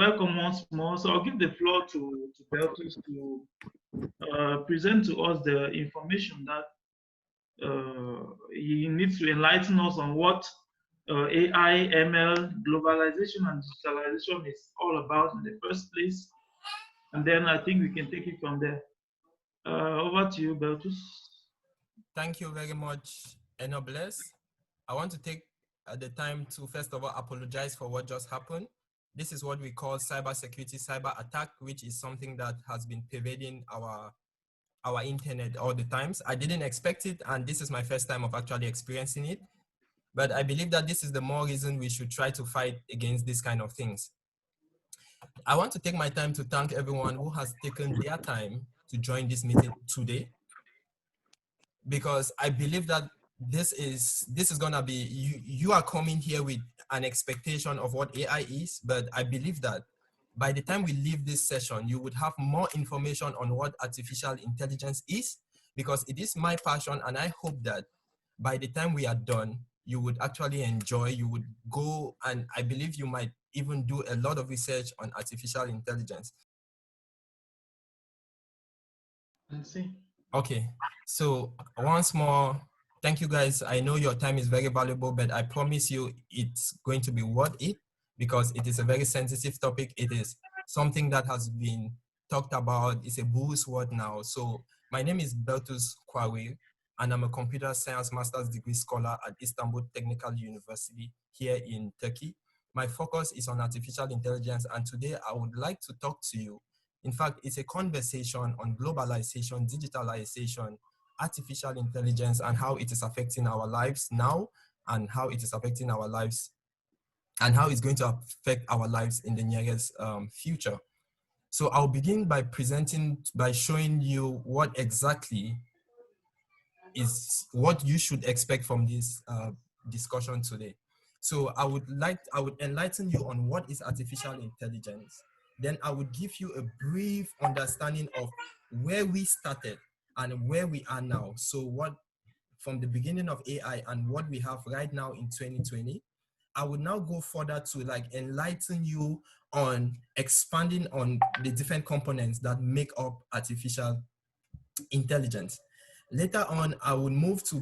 welcome once more. So I'll give the floor to Beltus to present to us the information that he needs to enlighten us on what AI, ML, globalization, and digitalization is all about in the first place. And then I think we can take it from there. Over to you, Beltus. Thank you very much, Enobles. I want to take the time to first of all apologize for what just happened. This is what we call cybersecurity, cyber attack, which is something that has been pervading our internet all the times. I didn't expect it, and this is my first time of actually experiencing it. But I believe that this is the more reason we should try to fight against these kind of things. I want to take my time to thank everyone who has taken their time to join this meeting today, because I believe that this is gonna be, you are coming here with an expectation of what AI is, but I believe that by the time we leave this session, you would have more information on what artificial intelligence is, because it is my passion, and I hope that by the time we are done, you would actually enjoy, you would go, and I believe you might even do a lot of research on artificial intelligence. Let's see. Okay, so once more, thank you guys. I know your time is very valuable, but I promise you it's going to be worth it, because it is a very sensitive topic. It is something that has been talked about. It's a buzzword now. So my name is Beltus Kwawe, and I'm a computer science master's degree scholar at Istanbul Technical University here in Turkey. My focus is on artificial intelligence, and today I would like to talk to you. In fact, it's a conversation on globalization, digitalization, artificial intelligence, and how it is affecting our lives now, and how it is affecting our lives, and how it's going to affect our lives in the nearest future. So I'll begin by showing you what exactly is what you should expect from this discussion today. So I would enlighten you on what is artificial intelligence. Then I would give you a brief understanding of where we started and where we are now. So what, from the beginning of AI and what we have right now in 2020, I would now go further to like enlighten you on expanding on the different components that make up artificial intelligence. Later on, I will move to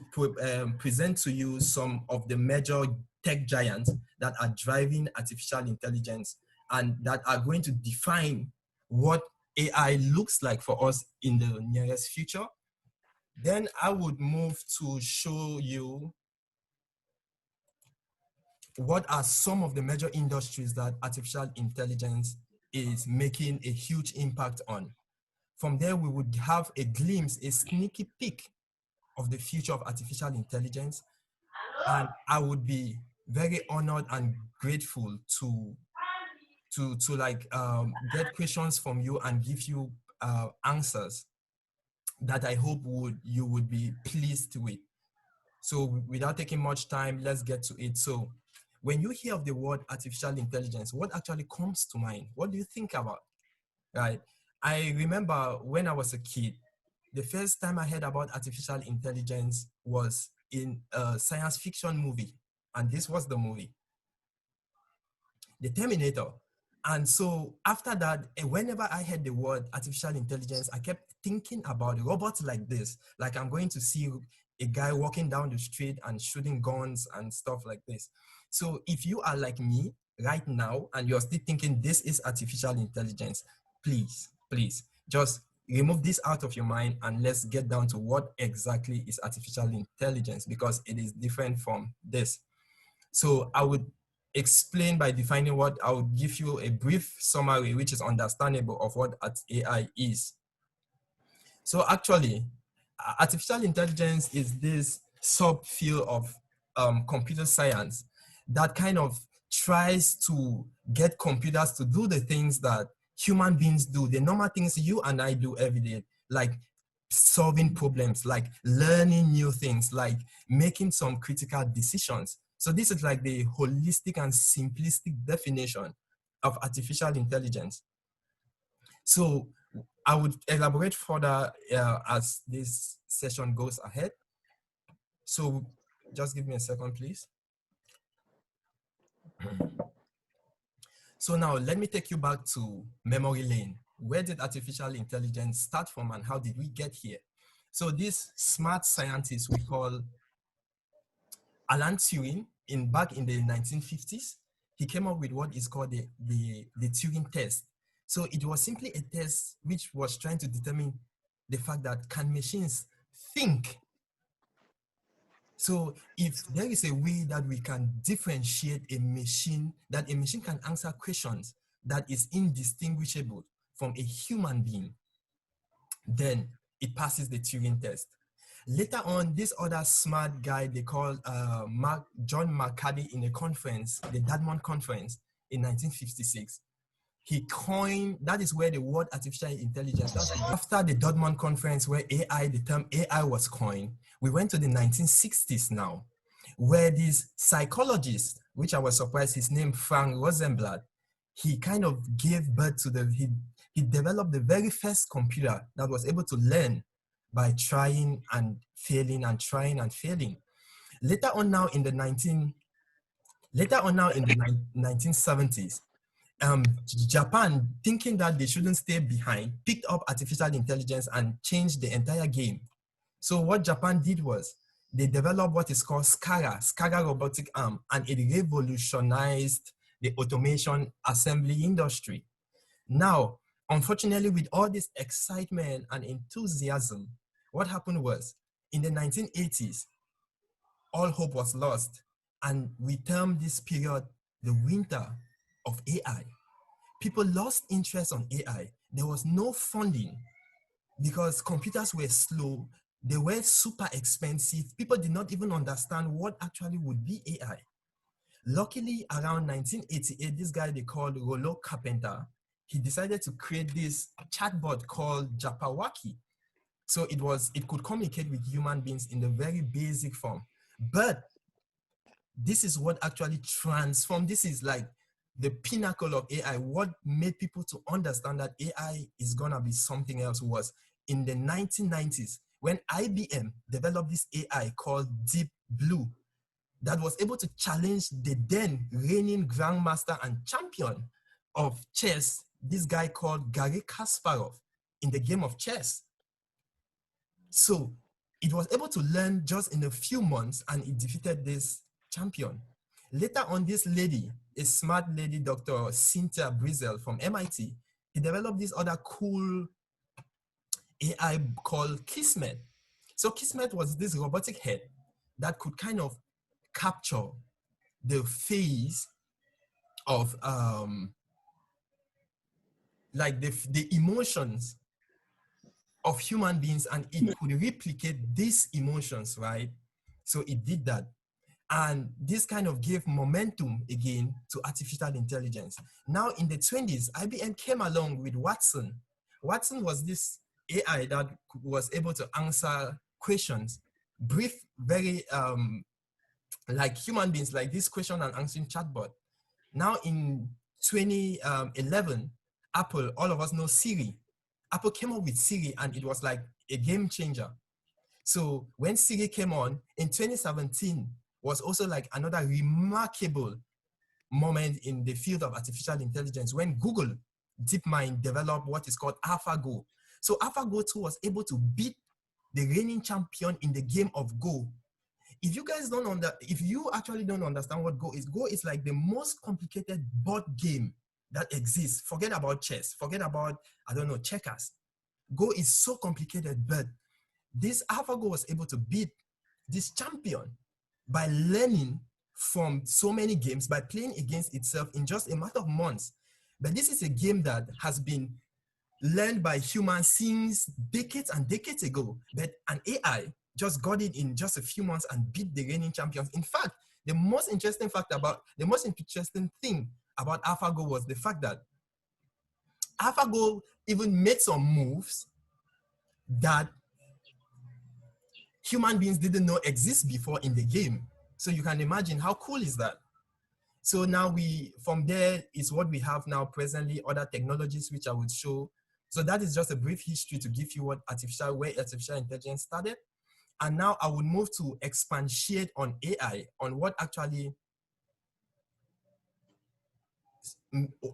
present to you some of the major tech giants that are driving artificial intelligence and that are going to define what AI looks like for us in the nearest future. Then I would move to show you what are some of the major industries that artificial intelligence is making a huge impact on. From there, we would have a glimpse, a sneaky peek of the future of artificial intelligence. And I would be very honored and grateful to get questions from you and give you answers that I hope you would be pleased with. So without taking much time, let's get to it. So when you hear of the word artificial intelligence, what actually comes to mind? What do you think about? Right? I remember when I was a kid, the first time I heard about artificial intelligence was in a science fiction movie. And this was the movie, The Terminator. And so after that, whenever I heard the word artificial intelligence, I kept thinking about robots like this. Like I'm going to see a guy walking down the street and shooting guns and stuff like this. So if you are like me right now and you're still thinking this is artificial intelligence, please, just remove this out of your mind and let's get down to what exactly is artificial intelligence, because it is different from this. So I would explain by defining what I would give you a brief summary, which is understandable, of what AI is. So actually, artificial intelligence is this subfield of computer science that kind of tries to get computers to do the things that human beings do, the normal things you and I do every day, like solving problems, like learning new things, like making some critical decisions. So this is like the holistic and simplistic definition of artificial intelligence. So I would elaborate further as this session goes ahead. So just give me a second, please. So now let me take you back to memory lane. Where did artificial intelligence start from and how did we get here? So this smart scientist we call Alan Turing back in the 1950s, he came up with what is called the Turing test. So it was simply a test which was trying to determine the fact that can machines think. So if there is a way that we can differentiate a machine, that a machine can answer questions that is indistinguishable from a human being, then it passes the Turing test. Later on, this other smart guy they call John McCarthy in a conference, the Dartmouth conference in 1956, he coined, that is where the word artificial intelligence, that's after the Dartmouth conference where AI, the term AI was coined, we went to the 1960s now, where this psychologist, which I was surprised, his name Frank Rosenblatt, he kind of gave birth to he developed the very first computer that was able to learn by trying and failing and trying and failing. Later on now in the 1970s, Japan, thinking that they shouldn't stay behind, picked up artificial intelligence and changed the entire game. So what Japan did was they developed what is called SCARA robotic arm, and it revolutionized the automation assembly industry. Now, unfortunately, with all this excitement and enthusiasm, what happened was in the 1980s, all hope was lost. And we termed this period the winter of AI. People lost interest on AI. There was no funding because computers were slow. They were super expensive. People did not even understand what actually would be AI. Luckily, around 1988, this guy they called Rollo Carpenter, he decided to create this chatbot called Japawaki. So it could communicate with human beings in the very basic form. But this is what actually transformed, this is like the pinnacle of AI. What made people to understand that AI is gonna be something else was in the 1990s when IBM developed this AI called Deep Blue that was able to challenge the then reigning grandmaster and champion of chess, this guy called Garry Kasparov, in the game of chess. So it was able to learn just in a few months and it defeated this champion. Later on, this lady, a smart lady, Dr. Cynthia Brizel from MIT, he developed this other cool AI called Kismet. So Kismet was this robotic head that could kind of capture the phase of like the emotions of human beings, and it could replicate these emotions, right? So it did that. And this kind of gave momentum again to artificial intelligence. Now in the 20s, IBM came along with Watson. Watson was this AI that was able to answer questions, brief, very like human beings, like this question and answering chatbot. Now in 2011, Apple, all of us know Siri. Apple came up with Siri and it was like a game changer. So when Siri came on in 2017 was also like another remarkable moment in the field of artificial intelligence when Google DeepMind developed what is called AlphaGo. So AlphaGo 2 was able to beat the reigning champion in the game of Go. If you guys if you actually don't understand what Go is like the most complicated board game that exists. Forget about chess, forget about, I don't know, checkers. Go is so complicated, but this AlphaGo was able to beat this champion by learning from so many games, by playing against itself in just a matter of months. But this is a game that has been learned by humans since decades and decades ago, but an AI just got it in just a few months and beat the reigning champions. In fact, the most interesting thing about AlphaGo was the fact that AlphaGo even made some moves that human beings didn't know exist before in the game. So you can imagine how cool is that? So now from there is what we have now presently, other technologies which I would show. So that is just a brief history to give you where artificial intelligence started. And now I would move to expatiate on AI, on what actually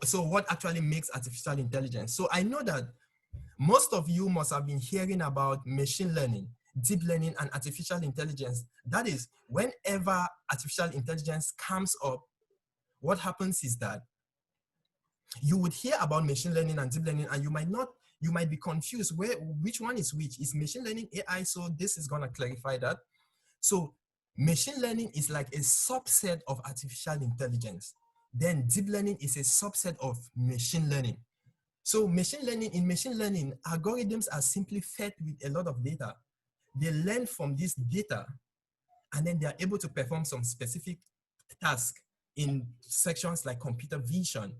so what actually makes artificial intelligence? So I know that most of you must have been hearing about machine learning, deep learning, and artificial intelligence. That is, whenever artificial intelligence comes up, what happens is that you would hear about machine learning and deep learning, and you might be confused which one is which. Is machine learning AI? So this is gonna clarify that. So machine learning is like a subset of artificial intelligence. Then deep learning is a subset of machine learning. So in machine learning, algorithms are simply fed with a lot of data. They learn from this data, and then they are able to perform some specific task in sections like computer vision,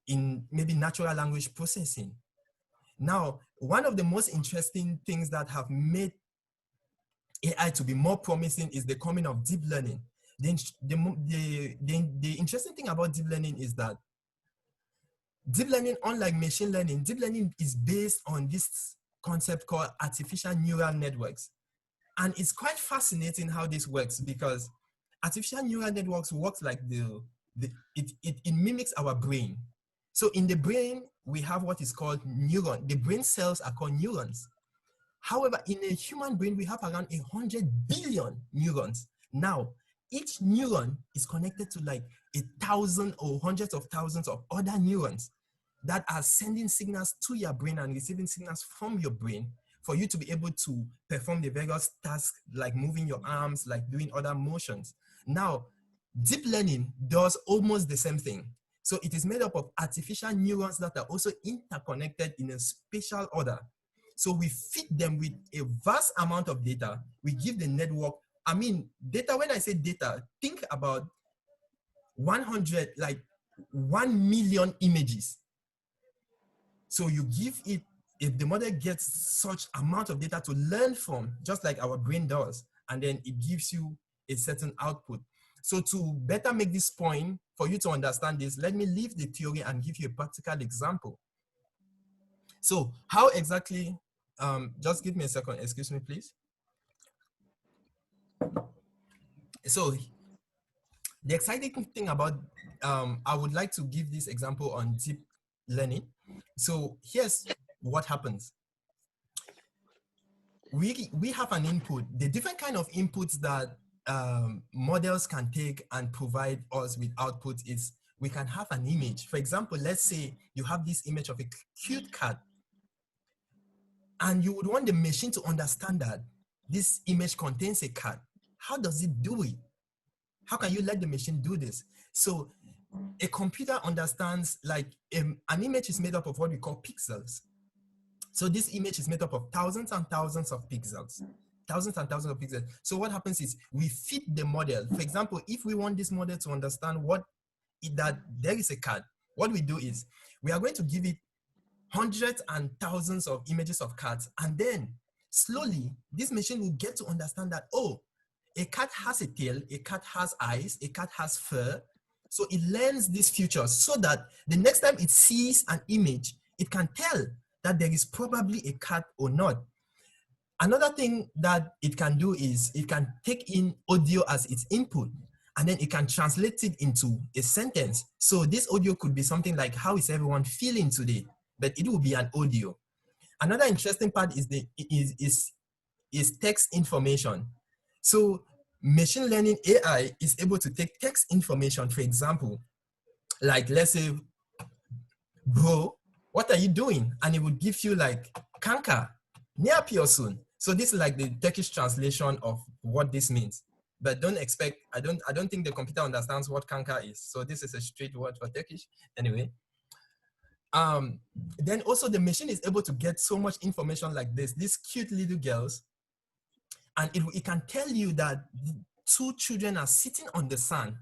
in maybe natural language processing. Now, one of the most interesting things that have made AI to be more promising is the coming of deep learning. The interesting thing about deep learning is that deep learning, unlike machine learning, deep learning is based on this concept called artificial neural networks. And it's quite fascinating how this works, because artificial neural networks works like it mimics our brain. So in the brain, we have what is called neuron. The brain cells are called neurons. However, in a human brain, we have around 100 billion neurons. Now, each neuron is connected to like 1,000 or hundreds of thousands of other neurons that are sending signals to your brain and receiving signals from your brain for you to be able to perform the various tasks like moving your arms, like doing other motions. Now, deep learning does almost the same thing. So it is made up of artificial neurons that are also interconnected in a spatial order. So we feed them with a vast amount of data. We give the network, I mean, data, when I say data, think about 100, like 1 million images. So you give it, if the model gets such amount of data to learn from, just like our brain does, and then it gives you a certain output. So to better make this point, for you to understand this, let me leave the theory and give you a practical example. So how exactly, just give me a second, excuse me, please. So the exciting thing about, I would like to give this example on deep learning. So here's what happens. We have an input, the different kind of inputs that models can take and provide us with output is, we can have an image. For example, let's say you have this image of a cute cat, and you would want the machine to understand that this image contains a cat. How does it do it? How can you let the machine do this? So a computer understands, like an image is made up of what we call pixels. So this image is made up of thousands and thousands of pixels. Thousands and thousands of pixels. So what happens is we feed the model. For example, if we want this model to understand that there is a cat, what we do is we are going to give it hundreds and thousands of images of cats, and then slowly this machine will get to understand that, oh, a cat has a tail, a cat has eyes, a cat has fur. So it learns these features so that the next time it sees an image, it can tell that there is probably a cat or not. Another thing that it can do is it can take in audio as its input, and then it can translate it into a sentence. So this audio could be something like, how is everyone feeling today? But it will be an audio. Another interesting part is text information. So machine learning AI is able to take text information, for example, like let's say, bro, what are you doing? And it would give you like, kanka, soon. So this is like the Turkish translation of what this means. But don't expect, I don't think the computer understands what kanka is. So this is a straight word for Turkish. Anyway. Then also the machine is able to get so much information like this, these cute little girls, and it can tell you that two children are sitting on the sand.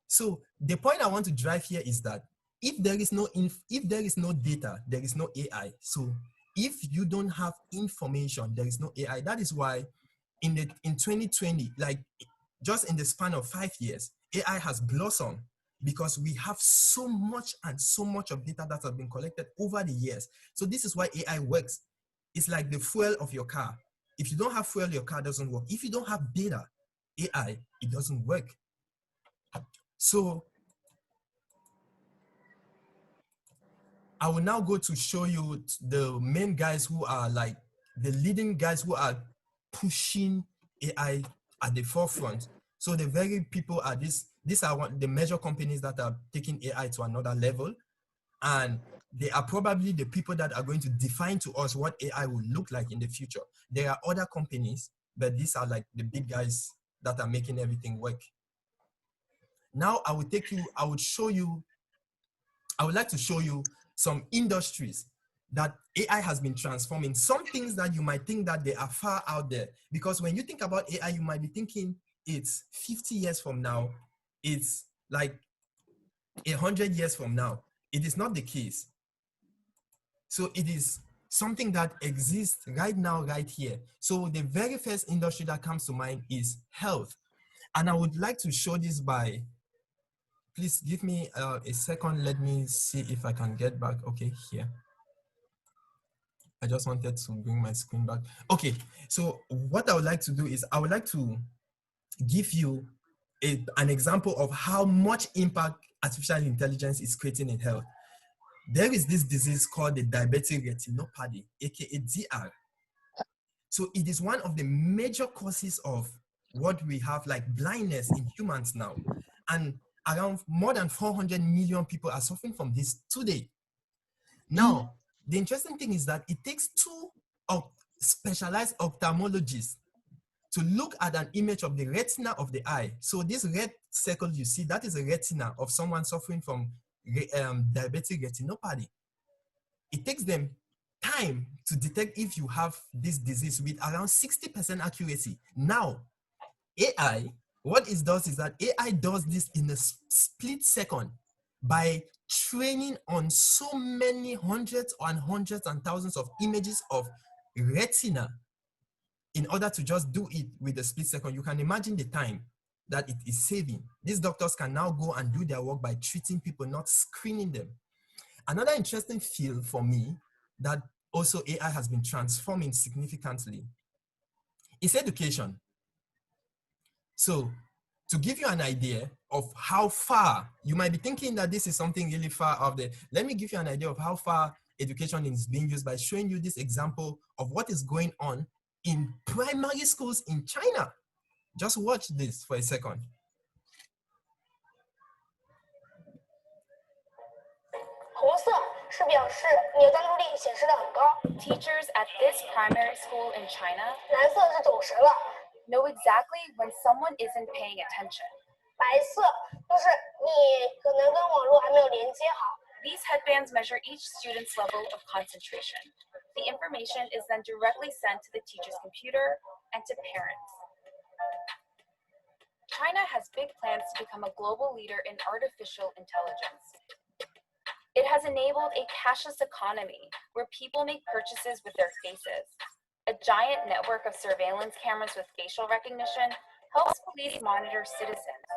So the point I want to drive here is that if there is no data, there is no AI. So if you don't have information, there is no AI. That is why in 2020, like just in the span of 5 years, AI has blossomed, because we have so much and so much of data that has been collected over the years. So this is why AI works. It's like the fuel of your car. If you don't have fuel, your car doesn't work. If you don't have data, AI, it doesn't work. So I will now go to show you the main guys who are like the leading guys who are pushing AI at the forefront. So the very people are these are the major companies that are taking AI to another level. And they are probably the people that are going to define to us what AI will look like in the future. There are other companies, but these are like the big guys that are making everything work. Now I would like to show you some industries that AI has been transforming. Some things that you might think that they are far out there, because when you think about AI, you might be thinking it's 50 years from now, it's like 100 years from now. It is not the case. So it is something that exists right now, right here. So the very first industry that comes to mind is health. And I would like to show this by, please give me a second. Let me see if I can get back. Okay, here. I just wanted to bring my screen back. Okay, so what I would like to do is I would like to give you an example of how much impact artificial intelligence is creating in health. There is this disease called the diabetic retinopathy, aka DR. So it is one of the major causes of what we have like blindness in humans now. And around more than 400 million people are suffering from this today. Now, the interesting thing is that it takes two specialized ophthalmologists to look at an image of the retina of the eye. So this red circle you see, that is a retina of someone suffering from diabetic retinopathy. It takes them time to detect if you have this disease with around 60% accuracy. Now, AI, what it does is that AI does this in a split second by training on so many hundreds and thousands of images of retina in order to just do it with a split second. You can imagine the time that it is saving. These doctors can now go and do their work by treating people, not screening them. Another interesting field for me that also AI has been transforming significantly is education. So to give you an idea of how far, you might be thinking that this is something really far out there. Let me give you an idea of how far education is being used by showing you this example of what is going on in primary schools in China. Just watch this for a second. Teachers at this primary school in China know exactly when someone isn't paying attention. These headbands measure each student's level of concentration. The information is then directly sent to the teacher's computer and to parents. China has big plans to become a global leader in artificial intelligence. It has enabled a cashless economy where people make purchases with their faces. A giant network of surveillance cameras with facial recognition helps police monitor citizens.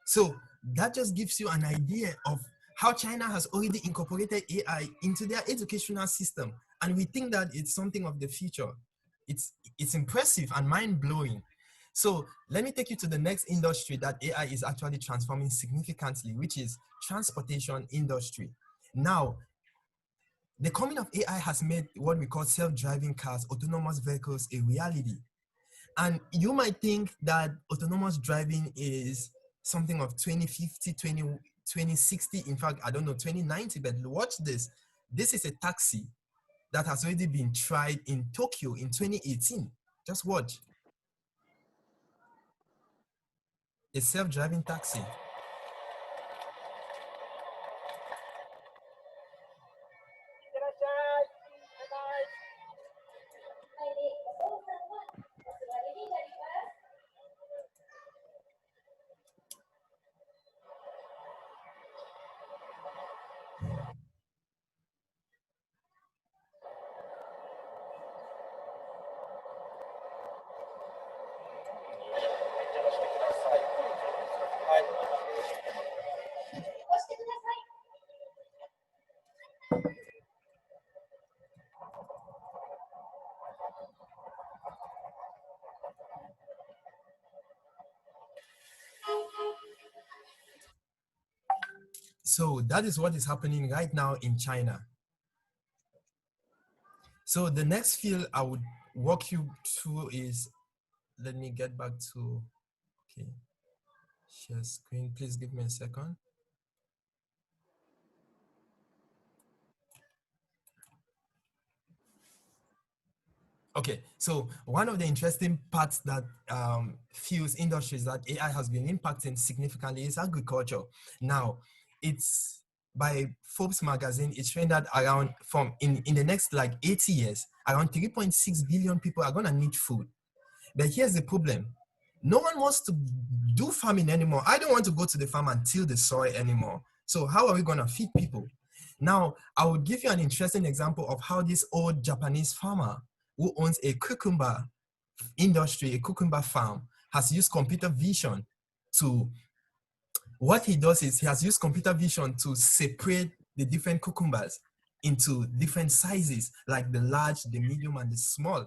So that just gives you an idea of how China has already incorporated AI into their educational system. And we think that it's something of the future. It's impressive and mind-blowing. So let me take you to the next industry that AI is actually transforming significantly, which is transportation industry. Now, the coming of AI has made what we call self-driving cars, autonomous vehicles, a reality. And you might think that autonomous driving is something of 2050, 2060, in fact, I don't know, 2090, but watch this. This is a taxi that has already been tried in Tokyo in 2018. Just watch. A self-driving taxi. So that is what is happening right now in China. So the next field I would walk you through is, let me get back to, okay, share screen. Please give me a second. Okay, so one of the interesting parts that fuels industries that AI has been impacting significantly is agriculture. Now, it's by Forbes magazine, it's showing that around in the next like 80 years, around 3.6 billion people are gonna need food. But here's the problem. No one wants to do farming anymore. I don't want to go to the farm and till the soil anymore. So how are we gonna feed people? Now, I will give you an interesting example of how this old Japanese farmer who owns a cucumber industry, a cucumber farm, has used computer vision to, what he does is he has used computer vision to separate the different cucumbers into different sizes, like the large, the medium, and the small.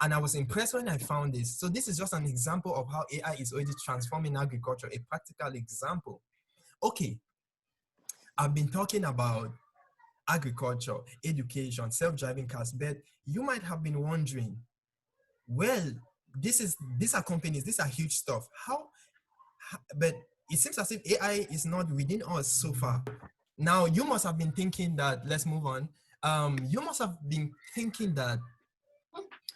And I was impressed when I found this. So this is just an example of how AI is already transforming agriculture, a practical example. Okay, I've been talking about agriculture, education, self-driving cars, but you might have been wondering, well, these are companies, these are huge stuff. But it seems as if AI is not within us so far. Now, you must have been thinking that, let's move on. You must have been thinking that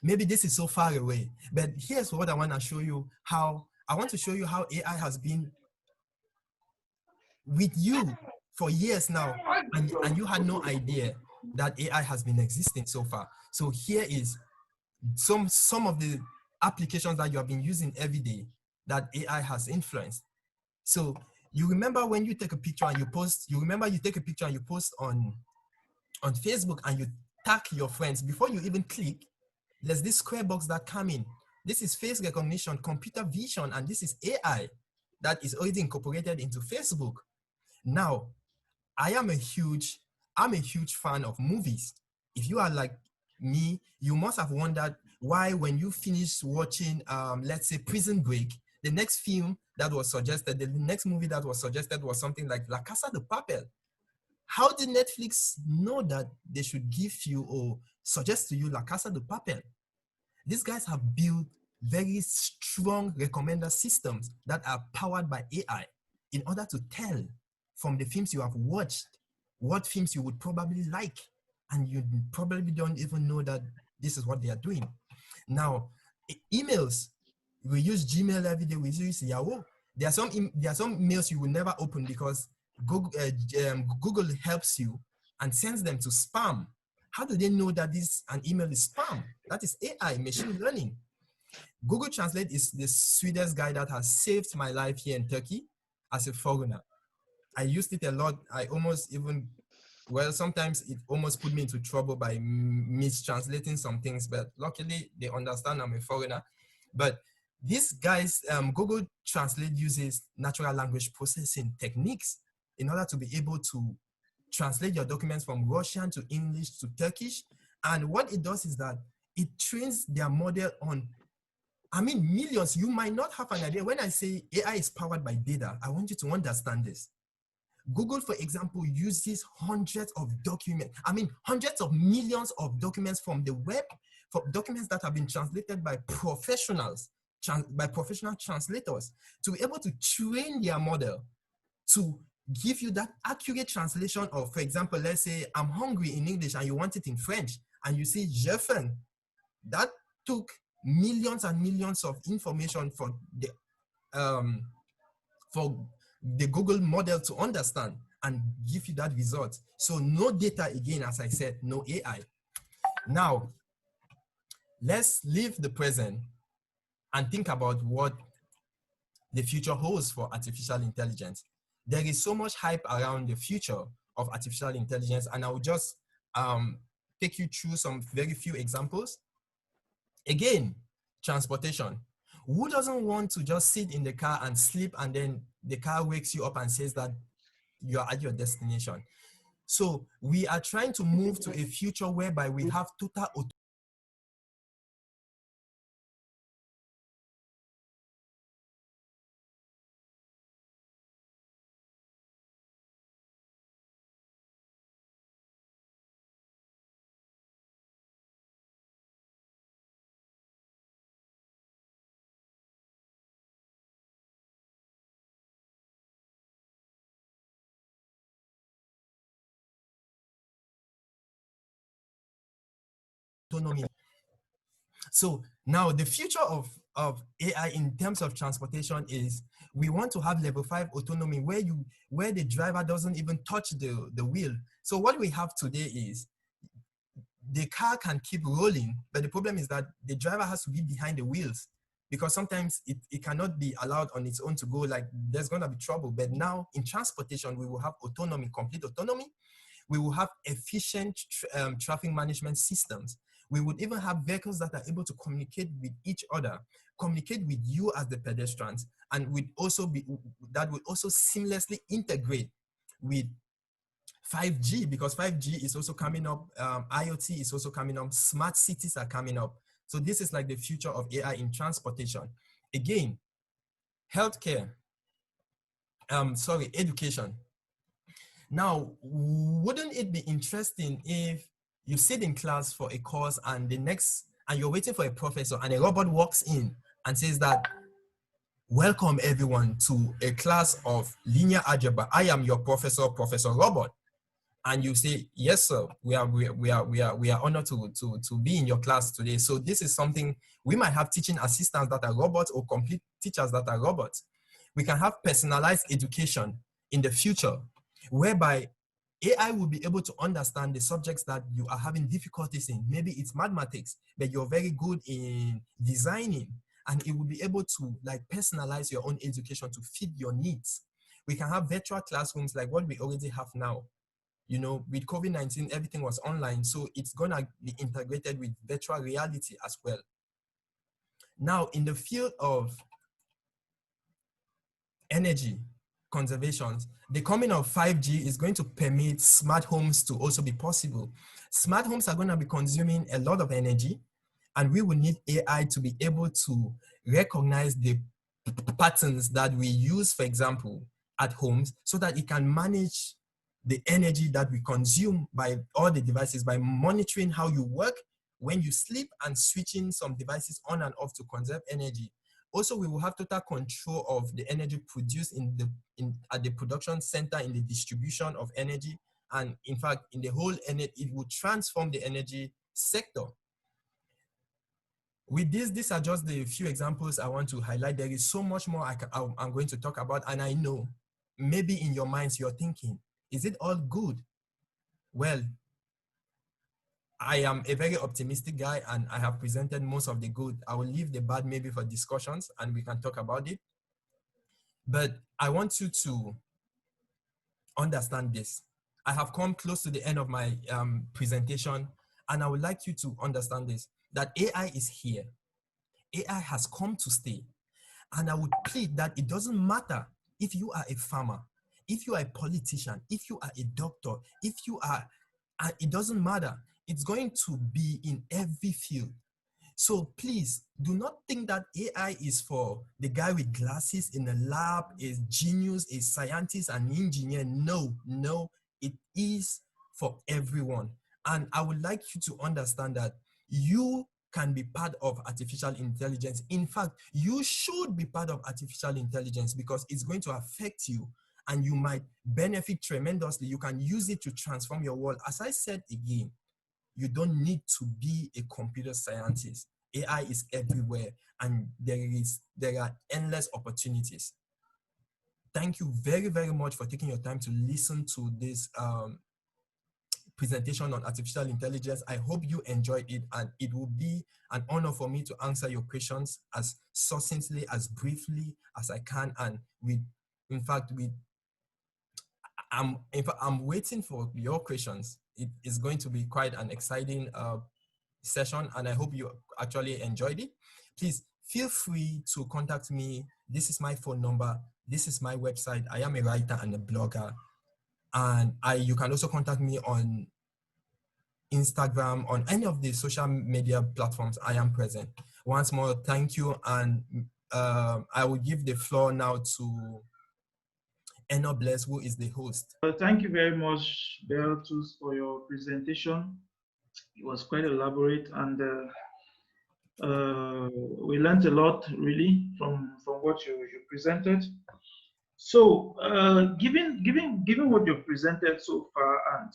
maybe this is so far away. But here's what I want to show you, I want to show you how AI has been with you for years now, and you had no idea that AI has been existing so far. So here is some of the applications that you have been using every day that AI has influenced. So you remember when you take a picture and you post, you remember you take a picture and you post on Facebook and you tag your friends before you even click, there's this square box that come in. This is face recognition, computer vision, and this is AI that is already incorporated into Facebook. Now, I'm a huge fan of movies. If you are like me, you must have wondered why when you finish watching, let's say Prison Break, the next film that was suggested, the next movie that was suggested was something like La Casa de Papel. How did Netflix know that they should give you or suggest to you La Casa de Papel? These guys have built very strong recommender systems that are powered by AI in order to tell from the films you have watched what films you would probably like, and you probably don't even know that this is what they are doing. Now, emails, we use Gmail every day, we use Yahoo. There are some mails you will never open because Google helps you and sends them to spam. How do they know that an email is spam? That is AI, machine learning. Google Translate is the sweetest guy that has saved my life here in Turkey as a foreigner. I used it a lot. I almost even, well, sometimes it almost put me into trouble by mistranslating some things, but luckily they understand I'm a foreigner. But these guys, Google Translate uses natural language processing techniques in order to be able to translate your documents from Russian to English to Turkish. And what it does is that it trains their model on, millions. You might not have an idea. When I say AI is powered by data, I want you to understand this. Google, for example, uses hundreds of documents, hundreds of millions of documents from the web, for documents that have been translated by professionals, by professional translators, to be able to train their model to give you that accurate translation of, for example, let's say I'm hungry in English and you want it in French, and you see j'ai faim. That took millions and millions of information for the Google model to understand and give you that result. So no data again, as I said, no AI. Now, let's leave the present and think about what the future holds for artificial intelligence. There is so much hype around the future of artificial intelligence, and I will just take you through some very few examples. Again, transportation. Who doesn't want to just sit in the car and sleep, and then the car wakes you up and says that you're at your destination? So we are trying to move to a future whereby we have total autonomy. So now the future of AI in terms of transportation is we want to have level 5 autonomy where the driver doesn't even touch the wheel. So what we have today is the car can keep rolling, but the problem is that the driver has to be behind the wheels because sometimes it cannot be allowed on its own to go, like there's going to be trouble. But now in transportation, we will have autonomy, complete autonomy. We will have efficient traffic management systems. We would even have vehicles that are able to communicate with each other, communicate with you as the pedestrians, and that would also seamlessly integrate with 5G, because 5G is also coming up, IoT is also coming up, smart cities are coming up. So this is like the future of AI in transportation. Again, healthcare, education. Now, wouldn't it be interesting if you sit in class for a course and you're waiting for a professor and a robot walks in and says that, welcome everyone to a class of linear algebra. I am your professor, Professor Robot. And you say, yes, sir, we are honored to be in your class today. So this is something we might have teaching assistants that are robots or complete teachers that are robots. We can have personalized education in the future, whereby AI will be able to understand the subjects that you are having difficulties in. Maybe it's mathematics, but you're very good in designing, and it will be able to like personalize your own education to fit your needs. We can have virtual classrooms like what we already have now. You know, with COVID-19, everything was online, so it's gonna be integrated with virtual reality as well. Now, in the field of energy conservation, the coming of 5G is going to permit smart homes to also be possible. Smart homes are gonna be consuming a lot of energy, and we will need AI to be able to recognize the patterns that we use, for example, at homes, so that it can manage the energy that we consume by all the devices by monitoring how you work, when you sleep, and switching some devices on and off to conserve energy. Also, we will have total control of the energy produced at the production center, in the distribution of energy, and in fact, in the whole energy, it will transform the energy sector. With this, these are just the few examples I want to highlight. There is so much more I'm going to talk about, and I know maybe in your minds you're thinking, is it all good? Well, I am a very optimistic guy, and I have presented most of the good. I will leave the bad maybe for discussions and we can talk about it. But I want you to understand this. I have come close to the end of my presentation, and I would like you to understand this, that AI is here. AI has come to stay. And I would plead that it doesn't matter if you are a farmer, if you are a politician, if you are a doctor, if you are, it doesn't matter. It's going to be in every field. So please do not think that AI is for the guy with glasses in the lab, a genius, a scientist, an engineer. No, it is for everyone. And I would like you to understand that you can be part of artificial intelligence. In fact, you should be part of artificial intelligence because it's going to affect you and you might benefit tremendously. You can use it to transform your world. As I said again, you don't need to be a computer scientist. AI is everywhere, and there are endless opportunities. Thank you very, very much for taking your time to listen to this presentation on artificial intelligence. I hope you enjoyed it, and it will be an honor for me to answer your questions as succinctly, as briefly as I can. And I'm waiting for your questions. It is going to be quite an exciting session, and I hope you actually enjoyed it. Please feel free to contact me. This is my phone number. This is my website. I am a writer and a blogger. And you can also contact me on Instagram, on any of the social media platforms I am present. Once more, thank you. And I will give the floor now to Enobless, who is the host. Thank you very much, Bertus, for your presentation. It was quite elaborate, and we learned a lot really from what you presented. So, given what you've presented so far, and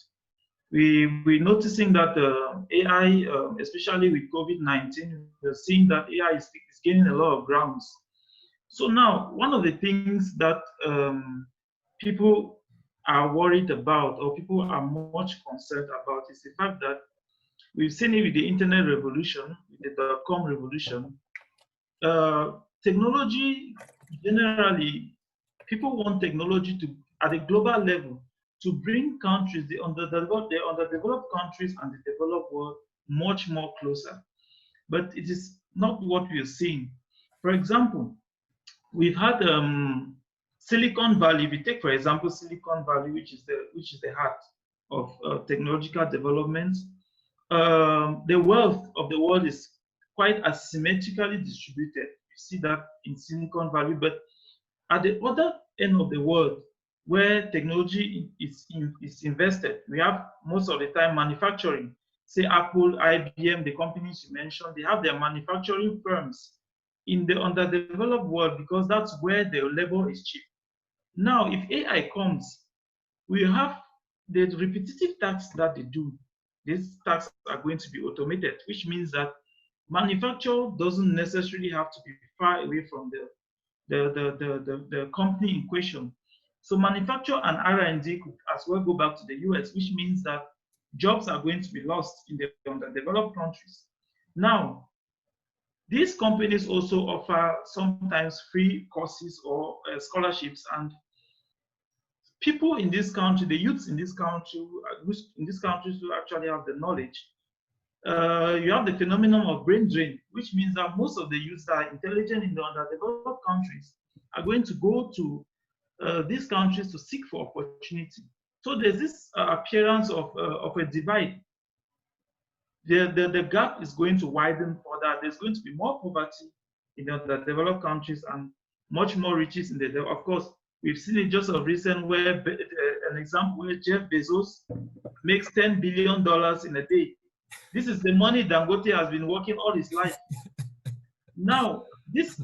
we're noticing that AI, especially with COVID-19, we're seeing that AI is gaining a lot of grounds. So now, one of the things that people are worried about, or people are much concerned about, is the fact that we've seen it with the internet revolution, with the dot-com revolution. Technology, generally, people want technology to, at a global level, to bring countries, the underdeveloped countries and the developed world, much more closer. But it is not what we are seeing. For example, we've had Silicon Valley. If you take, for example, Silicon Valley, which is the heart of technological development, the wealth of the world is quite asymmetrically distributed. You see that in Silicon Valley, but at the other end of the world, where technology is invested, we have most of the time manufacturing. Say Apple, IBM, the companies you mentioned, they have their manufacturing firms in the underdeveloped world because that's where the labor is cheap. Now, if AI comes, we have the repetitive tasks that they do. These tasks are going to be automated, which means that manufacture doesn't necessarily have to be far away from the company in question. So manufacture and R&D could as well go back to the US, which means that jobs are going to be lost in the underdeveloped countries. Now, these companies also offer sometimes free courses or scholarships, and people in this country, the youths in this country, in this country who actually have the knowledge, you have the phenomenon of brain drain, which means that most of the youths that are intelligent in the underdeveloped countries are going to go to these countries to seek for opportunity. So there's this appearance of a divide. The gap is going to widen further. There's going to be more poverty in the underdeveloped countries and much more riches in the. Of course, we've seen it just of recent where an example where Jeff Bezos makes $10 billion in a day. This is the money Dangote has been working all his life. Now, it's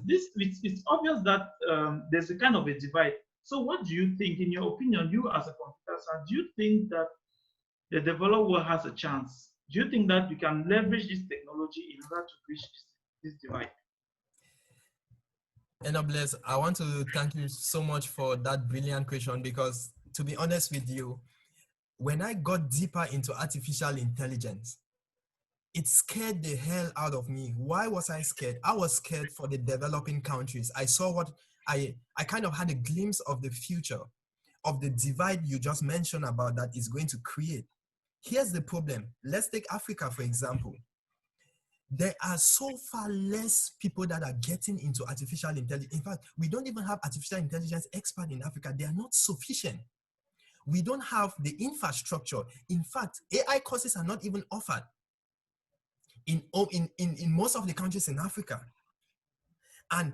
obvious that there's a kind of a divide. So, what do you think, in your opinion, you as a computer scientist, do you think that the developed world has a chance? Do you think that you can leverage this technology in order to bridge this divide? Enobles, I want to thank you so much for that brilliant question, because to be honest with you, when I got deeper into artificial intelligence, it scared the hell out of me. Why was I scared? I was scared for the developing countries. I saw what I kind of had a glimpse of the future, of the divide you just mentioned about that is going to create. Here's the problem. Let's take Africa, for example. There are so far less people that are getting into artificial intelligence. In fact, we don't even have artificial intelligence experts in Africa. They are not sufficient. We don't have the infrastructure. In fact, AI courses are not even offered in most of the countries in Africa. And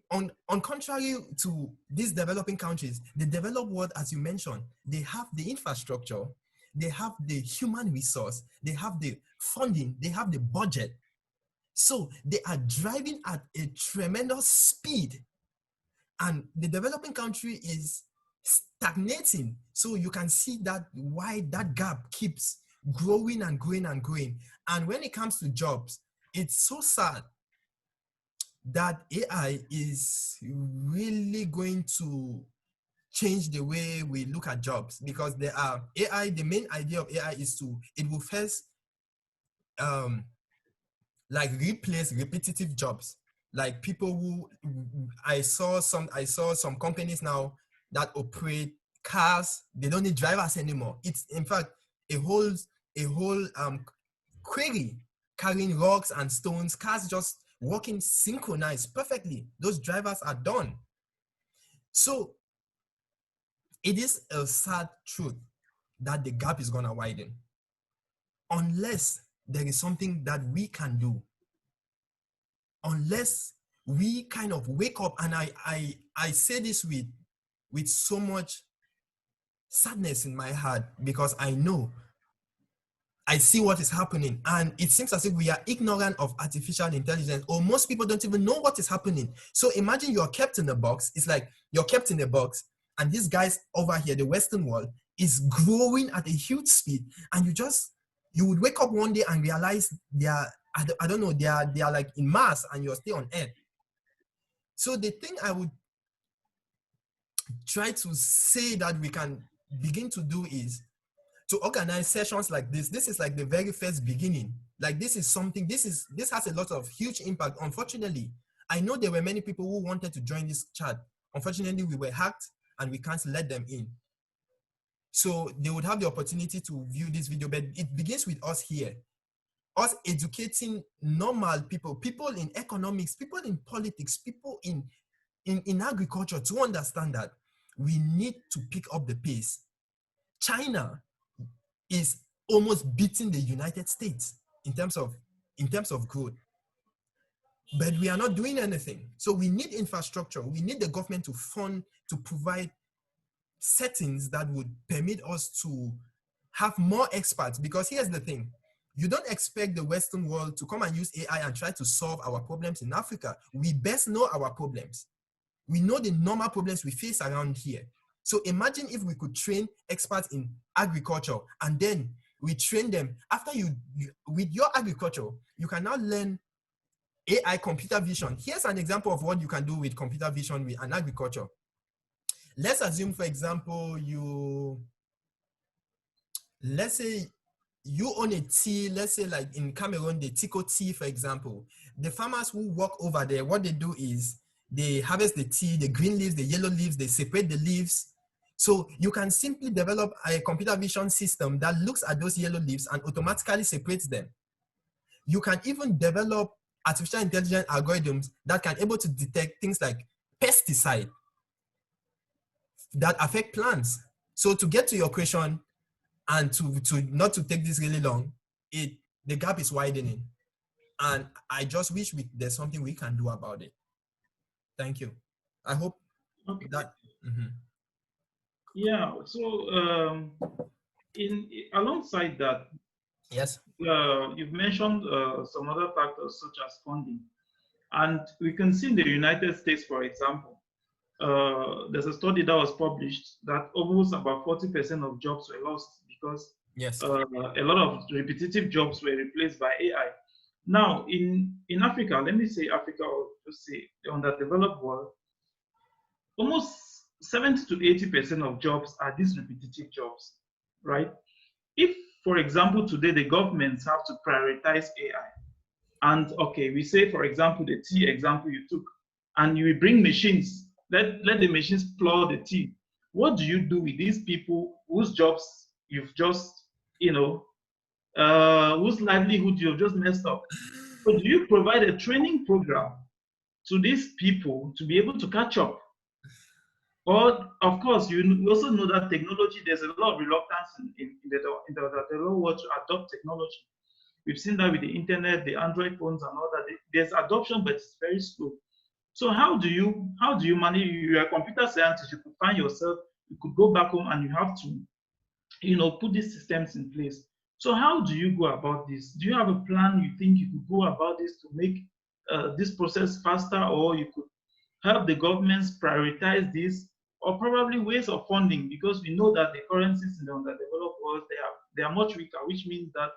on contrary to these developing countries, the developed world, as you mentioned, they have the infrastructure, they have the human resource, they have the funding, they have the budget. So they are driving at a tremendous speed, and the developing country is stagnating. So you can see that why that gap keeps growing and growing and growing. And when it comes to jobs, it's so sad that AI is really going to change the way we look at jobs, because there are AI, the main idea of AI is it will first like replace repetitive jobs. Like people who I saw some companies now that operate cars, they don't need drivers anymore. It's in fact a whole quarry carrying rocks and stones, cars just working synchronized perfectly. Those drivers are done. So it is a sad truth that the gap is gonna widen unless there is something that we can do, unless we kind of wake up. And I say this with so much sadness in my heart, because I know, I see what is happening, and it seems as if we are ignorant of artificial intelligence, or most people don't even know what is happening. So imagine you're kept in a box. It's like you're kept in a box, and these guys over here, the Western world, is growing at a huge speed, and you would wake up one day and realize they are, I don't know, they are like in Mars and you're still on Earth. So the thing I would try to say that we can begin to do is to organize sessions like this. This is like the very first beginning. Like this is something, this has a lot of huge impact. Unfortunately, I know there were many people who wanted to join this chat. Unfortunately, we were hacked and we can't let them in. So they would have the opportunity to view this video, but it begins with us here. Us educating normal people, people in economics, people in politics, people in agriculture, to understand that we need to pick up the pace. China is almost beating the United States in terms of growth. But we are not doing anything. So we need infrastructure. We need the government to fund, to provide settings that would permit us to have more experts. Because here's the thing. You don't expect the Western world to come and use AI and try to solve our problems in Africa. We best know our problems. We know the normal problems we face around here. So imagine if we could train experts in agriculture, and then we train them. After with your agriculture, you can now learn AI, computer vision. Here's an example of what you can do with computer vision with an agriculture. Let's assume, for example, let's say you own a tea, let's say like in Cameroon, the Tico tea, for example. The farmers who work over there, what they do is they harvest the tea, the green leaves, the yellow leaves, they separate the leaves. So you can simply develop a computer vision system that looks at those yellow leaves and automatically separates them. You can even develop artificial intelligence algorithms that can able to detect things like pesticide that affect plants. So to get to your question, and to not to take this really long, the gap is widening, and I just wish there's something we can do about it. Thank you. I hope Okay. that. Yeah. So alongside that, Yes. you've mentioned some other factors such as funding, and we can see in the United States, for example, there's a study that was published that almost about 40% of jobs were lost because Yes. a lot of repetitive jobs were replaced by AI. Now, in Africa, let me say Africa, or just say the underdeveloped world, almost 70 to 80% of jobs are these repetitive jobs, right? If, for example, today the governments have to prioritize AI, and okay, we say, for example, the tea example you took, and you bring machines, let the machines plow the tea. What do you do with these people whose jobs you've just, whose livelihood you've just messed up? So do you provide a training program to these people to be able to catch up? Or, of course, you also know that technology, there's a lot of reluctance in the world to adopt technology. We've seen that with the internet, the Android phones, and all that. There's adoption, but it's very slow. So how do you manage? You're a computer scientist. You could find yourself. You could go back home and you have to, put these systems in place. So how do you go about this? Do you have a plan? You think you could go about this to make this process faster, or you could help the governments prioritize this, or probably ways of funding? Because we know that the currencies in the underdeveloped world, they are much weaker, which means that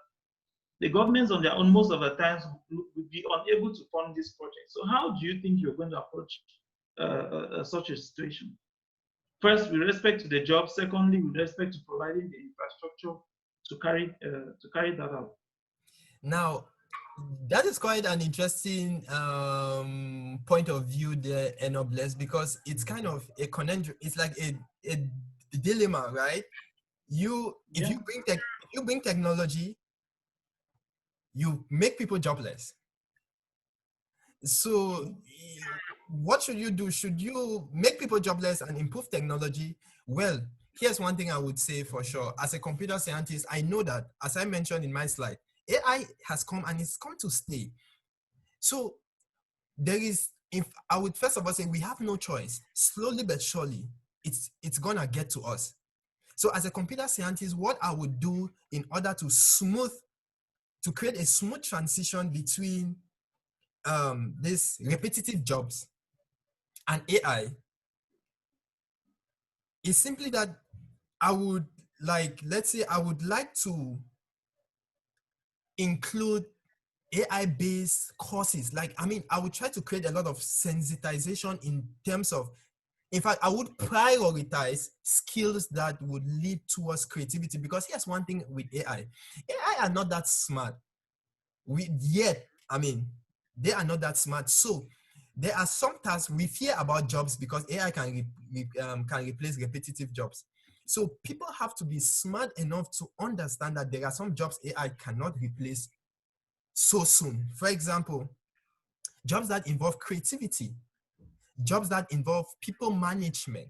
the governments on their own most of the times would be unable to fund this project. So how do you think you're going to approach such a situation? First, with respect to the job. Secondly, with respect to providing the infrastructure to carry that out. Now, that is quite an interesting point of view there, Enobles, because it's kind of a conundrum. It's like a dilemma, right? If you bring technology, you make people jobless. So what should you do? Should you make people jobless and improve technology? Well, here's one thing I would say for sure. As a computer scientist, I know that, as I mentioned in my slide, AI has come and it's come to stay. So if I would first of all say we have no choice. Slowly but surely, it's gonna get to us. So as a computer scientist, what I would do in order to create a smooth transition between these repetitive jobs and AI is simply that I would like, let's say I would like to include AI-based courses. Like, I mean, I would try to create a lot of sensitization in terms of, in fact, I would prioritize skills that would lead towards creativity, because here's one thing with AI. AI are not that smart. I mean, they are not that smart. So there are some tasks we fear about jobs because AI can replace repetitive jobs. So people have to be smart enough to understand that there are some jobs AI cannot replace so soon. For example, jobs that involve creativity, jobs that involve people management.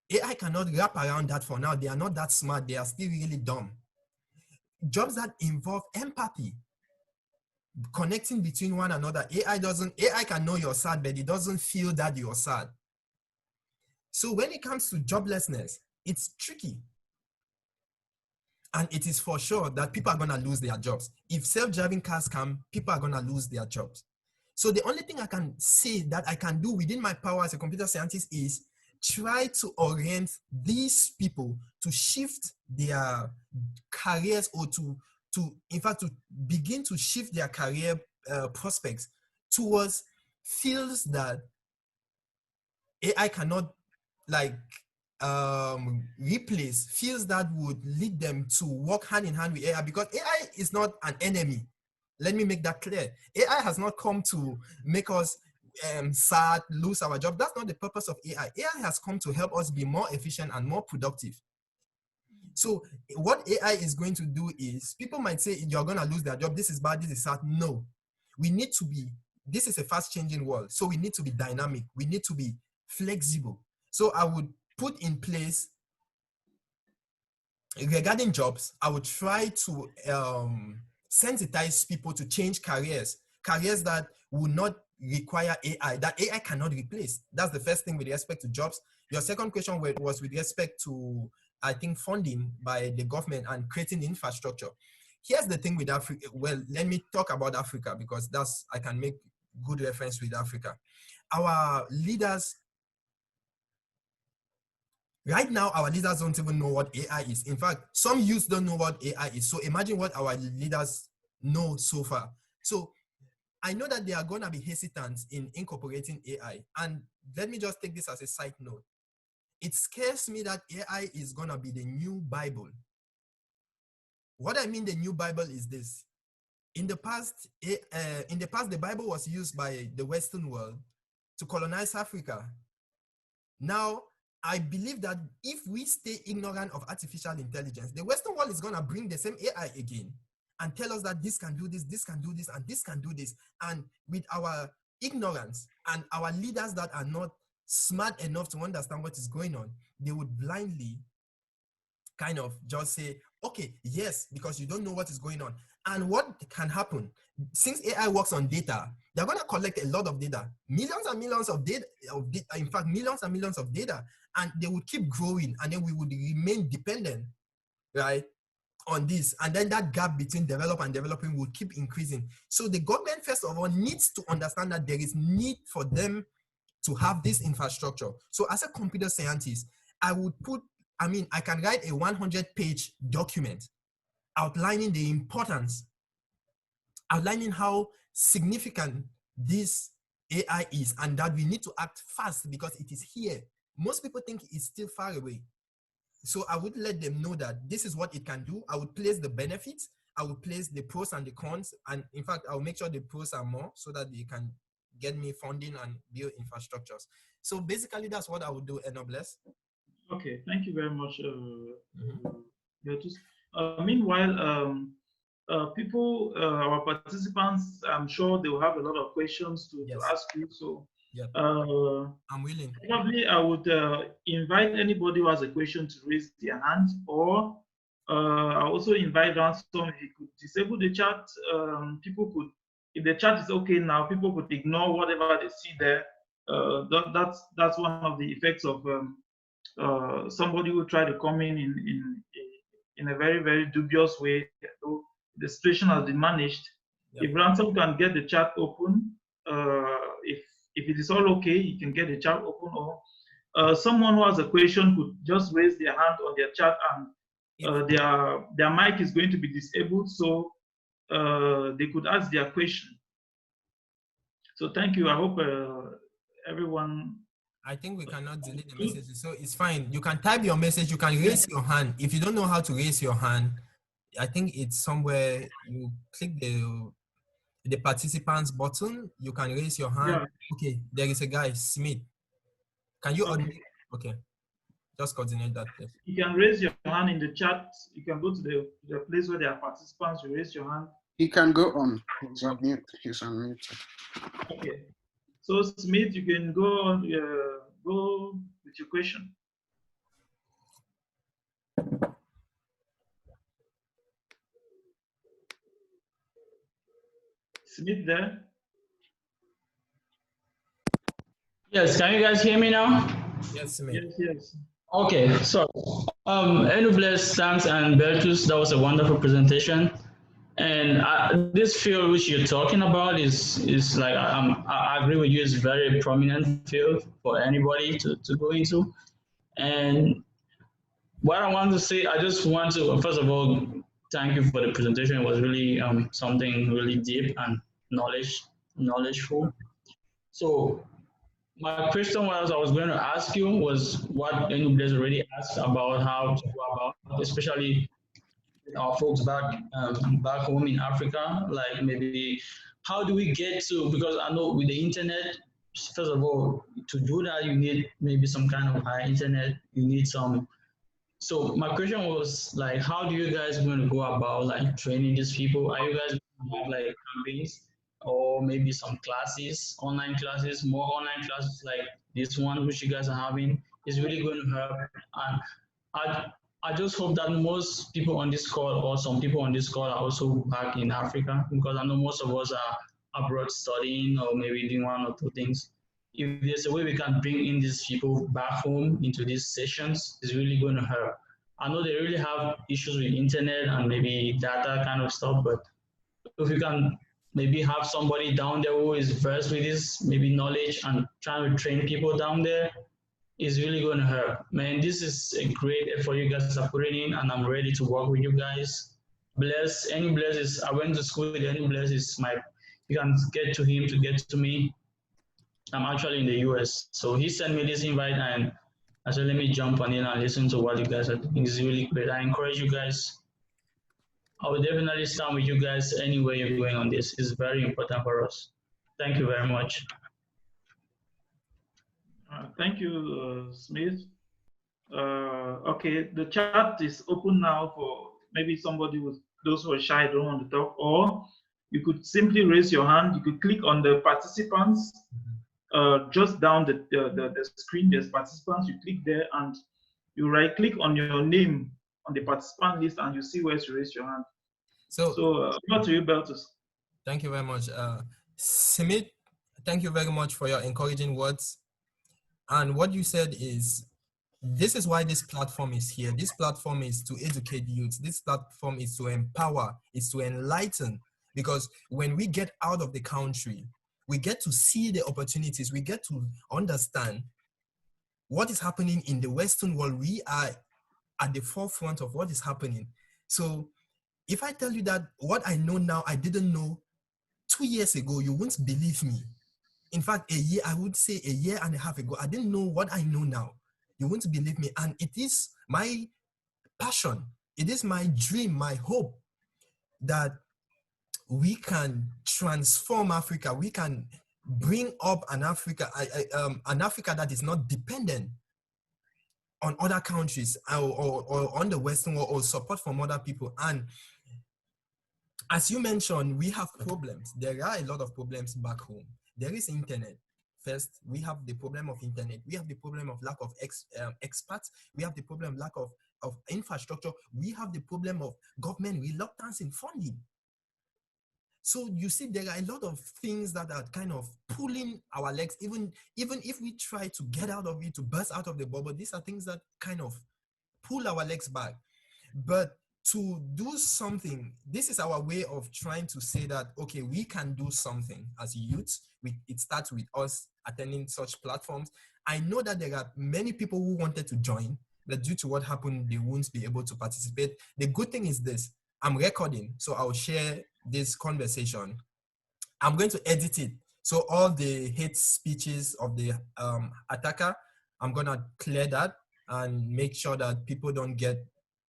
AI cannot wrap around that for now. They are not that smart. They are still really dumb. Jobs that involve empathy, connecting between one another. AI can know you're sad, but it doesn't feel that you're sad. So when it comes to joblessness, it's tricky. And it is for sure that people are going to lose their jobs. If self-driving cars come, people are going to lose their jobs. So the only thing I can say that I can do within my power as a computer scientist is try to orient these people to shift their careers, or in fact, to begin to shift their career prospects towards fields that AI cannot, like, replace, fields that would lead them to work hand in hand with AI, because AI is not an enemy. Let me make that clear. AI has not come to make us sad, lose our job. That's not the purpose of AI. AI has come to help us be more efficient and more productive. So what AI is going to do is, people might say you're going to lose their job, this is bad, this is sad. No, we need to be, this is a fast changing world. So we need to be dynamic. We need to be flexible. So I would put in place, regarding jobs, I would try to sensitize people to change careers that will not require AI, that AI cannot replace. That's the first thing with respect to jobs. Your second question was with respect to, I think, funding by the government and creating infrastructure. Here's the thing with Africa. Well, let me talk about Africa, because I can make good reference with Africa. Our leaders, right now, our leaders don't even know what AI is. In fact, some youths don't know what AI is. So imagine what our leaders know so far. So I know that they are going to be hesitant in incorporating AI. And let me just take this as a side note. It scares me that AI is going to be the new Bible. What I mean the new Bible is this. In the past, the Bible was used by the Western world to colonize Africa. Now, I believe that if we stay ignorant of artificial intelligence, the Western world is going to bring the same AI again and tell us that this can do this, this can do this, and this can do this. And with our ignorance and our leaders that are not smart enough to understand what is going on, they would blindly kind of just say, okay, yes, because you don't know what is going on. And what can happen, since AI works on data, they're going to collect a lot of data, millions and millions of data, in fact, millions and millions of data, and they would keep growing, and then we would remain dependent, right, on this. And then that gap between develop and developing would keep increasing. So the government, first of all, needs to understand that there is need for them to have this infrastructure. So as a computer scientist, I can write a 100-page document outlining the importance, outlining how significant this AI is, and that we need to act fast because it is here. Most people think it's still far away. So I would let them know that this is what it can do. I would place the benefits, I would place the pros and the cons, and in fact, I'll make sure the pros are more so that they can get me funding and build infrastructures. So basically, that's what I would do, Enobles. Okay, thank you very much, Beatrice. Meanwhile, people, our participants, I'm sure they will have a lot of questions to Yes. ask you. So, Yep. I'm willing. probably I would invite anybody who has a question to raise their hand, or I also invite Ransom, if you could disable the chat. People could, if the chat is okay now, people could ignore whatever they see there. That's one of the effects of somebody who try to come in a very, very dubious way. So the situation has been managed. Yep. If Ransom can get the chat open, if it is all okay, you can get the chat open, or someone who has a question could just raise their hand on their chat, and their mic is going to be disabled, so they could ask their question. So thank you. I hope everyone. I think we cannot delete the messages, so it's fine. You can type your message. You can raise your hand. If you don't know how to raise your hand, I think it's somewhere you click the participants button. You can raise your hand. Yeah. Okay, there is a guy, Smith. Can you Okay. unmute? Okay, just coordinate that, please. You can raise your hand in the chat. You can go to the place where there are participants. You raise your hand. He can go on. He's on mute. He's unmuted. Okay. So Smith, you can go with your question. Smith there? Yes, can you guys hear me now? Yes, Smith. Yes. Okay, so Enubles, thanks, and Bertus, that was a wonderful presentation. And this field which you're talking about is like I agree with you. It's a very prominent field for anybody to go into. And what I want to say, I just want to first of all thank you for the presentation. It was really something really deep and knowledgeful. So my question was I was going to ask you was what Enubles already asked about how to go about, especially our folks back home in Africa, like maybe how do we get to, because I know with the internet, first of all, to do that you need maybe some kind of high internet, you need some. So my question was like, how do you guys going to go about like training these people? Are you guys going to have like campaigns or maybe some classes, online classes, more online classes like this one which you guys are having is really going to help. And I I just hope that most people on this call or some people on this call are also back in Africa because I know most of us are abroad studying or maybe doing one or two things. If there's a way we can bring in these people back home into these sessions, it's really going to help. I know they really have issues with internet and maybe data kind of stuff, but if you can maybe have somebody down there who is versed with this maybe knowledge and trying to train people down there, is really going to help. Man, this is a great effort you guys are putting in, and I'm ready to work with you guys. Bless, any blesses. I went to school with any blesses. You can get to him to get to me. I'm actually in the US. So he sent me this invite and I said, let me jump on in and listen to what you guys are doing. It's really great. I encourage you guys. I will definitely stand with you guys anywhere you're going on this. It's very important for us. Thank you very much. Thank you, Smith. Okay, the chat is open now for maybe somebody with those who are shy don't want to talk, or you could simply raise your hand. You could click on the participants just down the screen. There's participants. You click there and you right click on your name on the participant list and you see where to raise your hand. So over to you, Beltus. Thank you very much. Smith, thank you very much for your encouraging words. And what you said is, this is why this platform is here. This platform is to educate youth. This platform is to empower, is to enlighten. Because when we get out of the country, we get to see the opportunities. We get to understand what is happening in the Western world. We are at the forefront of what is happening. So if I tell you that what I know now, I didn't know 2 years ago, you won't believe me. In fact, I would say a year and a half ago, I didn't know what I know now. You won't believe me. And it is my passion. It is my dream, my hope that we can transform Africa. We can bring up an Africa that is not dependent on other countries or on the Western world or support from other people. And as you mentioned, we have problems. There are a lot of problems back home. There is internet. First, we have the problem of internet. We have the problem of lack of experts. We have the problem of lack of infrastructure. We have the problem of government reluctance in funding. So you see, there are a lot of things that are kind of pulling our legs, even if we try to get out of it, to burst out of the bubble. These are things that kind of pull our legs back. But to do something, this is our way of trying to say that, okay, we can do something as youth. It starts with us attending such platforms. I know that there are many people who wanted to join, but due to what happened, they won't be able to participate. The good thing is this: I'm recording, so I'll share this conversation. I'm going to edit it. So all the hate speeches of the attacker, I'm gonna clear that and make sure that people don't get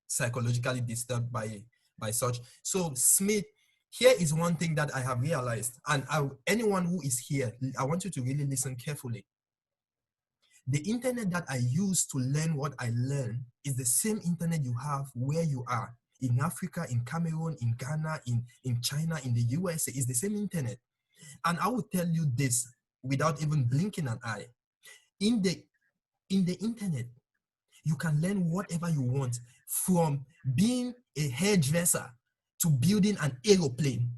psychologically disturbed by such. So Smith, here is one thing that I have realized, and anyone who is here, I want you to really listen carefully. The internet that I use to learn what I learn is the same internet you have where you are. In Africa, in Cameroon, in Ghana, in China, in the USA, it's the same internet. And I will tell you this without even blinking an eye. In the internet, you can learn whatever you want, from being a hairdresser to building an aeroplane,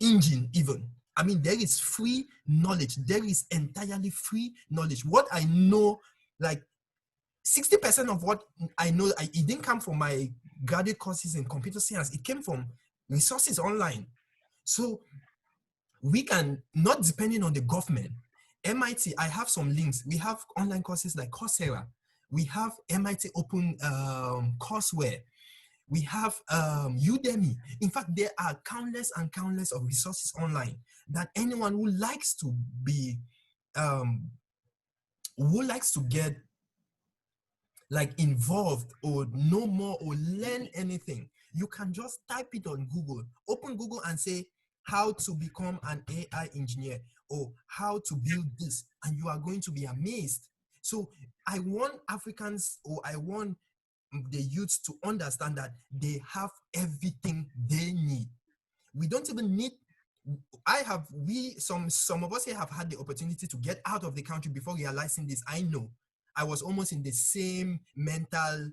engine even. I mean, there is free knowledge. There is entirely free knowledge. What I know, like 60% of what I know, it didn't come from my graduate courses in computer science. It came from resources online. So we can, not depending on the government. MIT, I have some links. We have online courses like Coursera. We have MIT Open courseware. We have Udemy. In fact, there are countless and countless of resources online that anyone who likes to be, who likes to get like involved or know more or learn anything, you can just type it on Google. Open Google and say how to become an AI engineer or how to build this, and you are going to be amazed. So I want Africans, or I want the youths to understand that they have everything they need. We don't even need, some of us here have had the opportunity to get out of the country before realizing this. I know I was almost in the same mental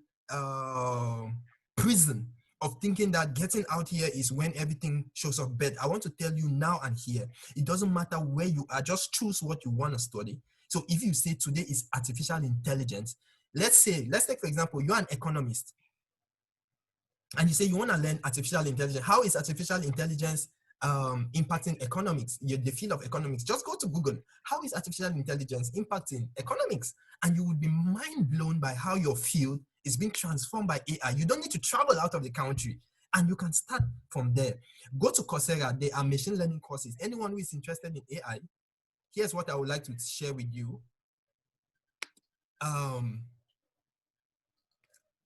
prison of thinking that getting out here is when everything shows up. But I want to tell you now and here, it doesn't matter where you are, just choose what you want to study. So if you say today is artificial intelligence, let's take for example, you're an economist and you say you want to learn artificial intelligence. How is artificial intelligence impacting economics, the field of economics? Just go to Google. How is artificial intelligence impacting economics? And you would be mind blown by how your field is being transformed by AI. You don't need to travel out of the country, and you can start from there. Go to Coursera. There are machine learning courses. Anyone who is interested in AI, here's what I would like to share with you.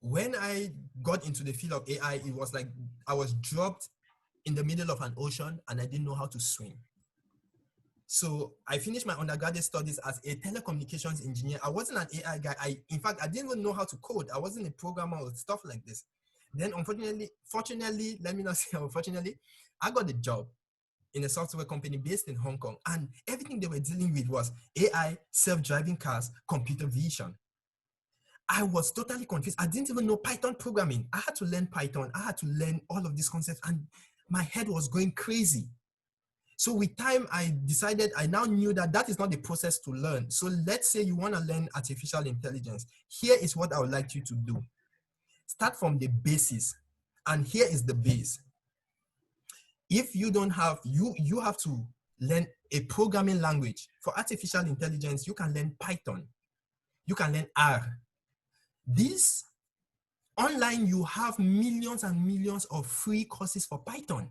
When I got into the field of AI, it was like I was dropped in the middle of an ocean and I didn't know how to swim. So I finished my undergraduate studies as a telecommunications engineer. I wasn't an AI guy. In fact, I didn't even know how to code. I wasn't a programmer or stuff like this. Then fortunately, let me not say unfortunately, I got a job in a software company based in Hong Kong, and everything they were dealing with was AI, self-driving cars, computer vision. I was totally confused. I didn't even know Python programming. I had to learn Python. I had to learn all of these concepts, and my head was going crazy. So with time, I decided, I now knew that that is not the process to learn. So let's say you want to learn artificial intelligence. Here is what I would like you to do. Start from the basis. And here is the base. If you don't have, you have to learn a programming language. For artificial intelligence, you can learn Python. You can learn R. This online, you have millions and millions of free courses for Python.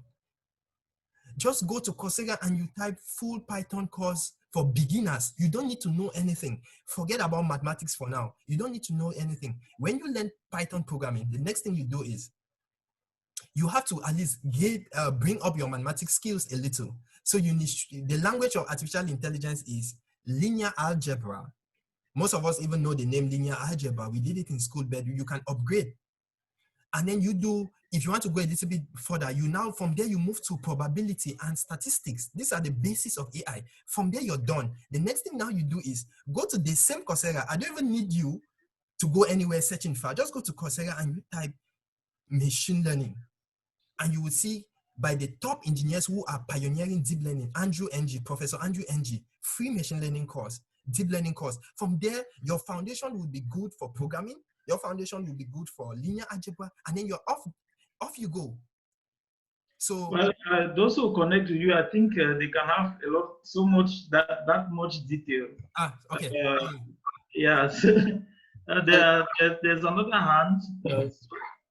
Just go to Coursera and you type full Python course for beginners. You don't need to know anything. Forget about mathematics for now. You don't need to know anything. When you learn Python programming, the next thing you do is you have to at least bring up your mathematics skills a little. So you need, the language of artificial intelligence is linear algebra. Most of us even know the name linear algebra. We did it in school, but you can upgrade. And then you do, if you want to go a little bit further, you now, from there, you move to probability and statistics. These are the basis of AI. From there, you're done. The next thing now you do is go to the same Coursera. I don't even need you to go anywhere searching for. Just go to Coursera and you type machine learning. And you will see by the top engineers who are pioneering deep learning, Professor Andrew Ng, free machine learning course, deep learning course. From there, your foundation will be good for programming. Your foundation will be good for linear algebra, and then you're off you go. So, well, those who connect to you, I think they can have so much that much detail. okay. Yes. There's another hand.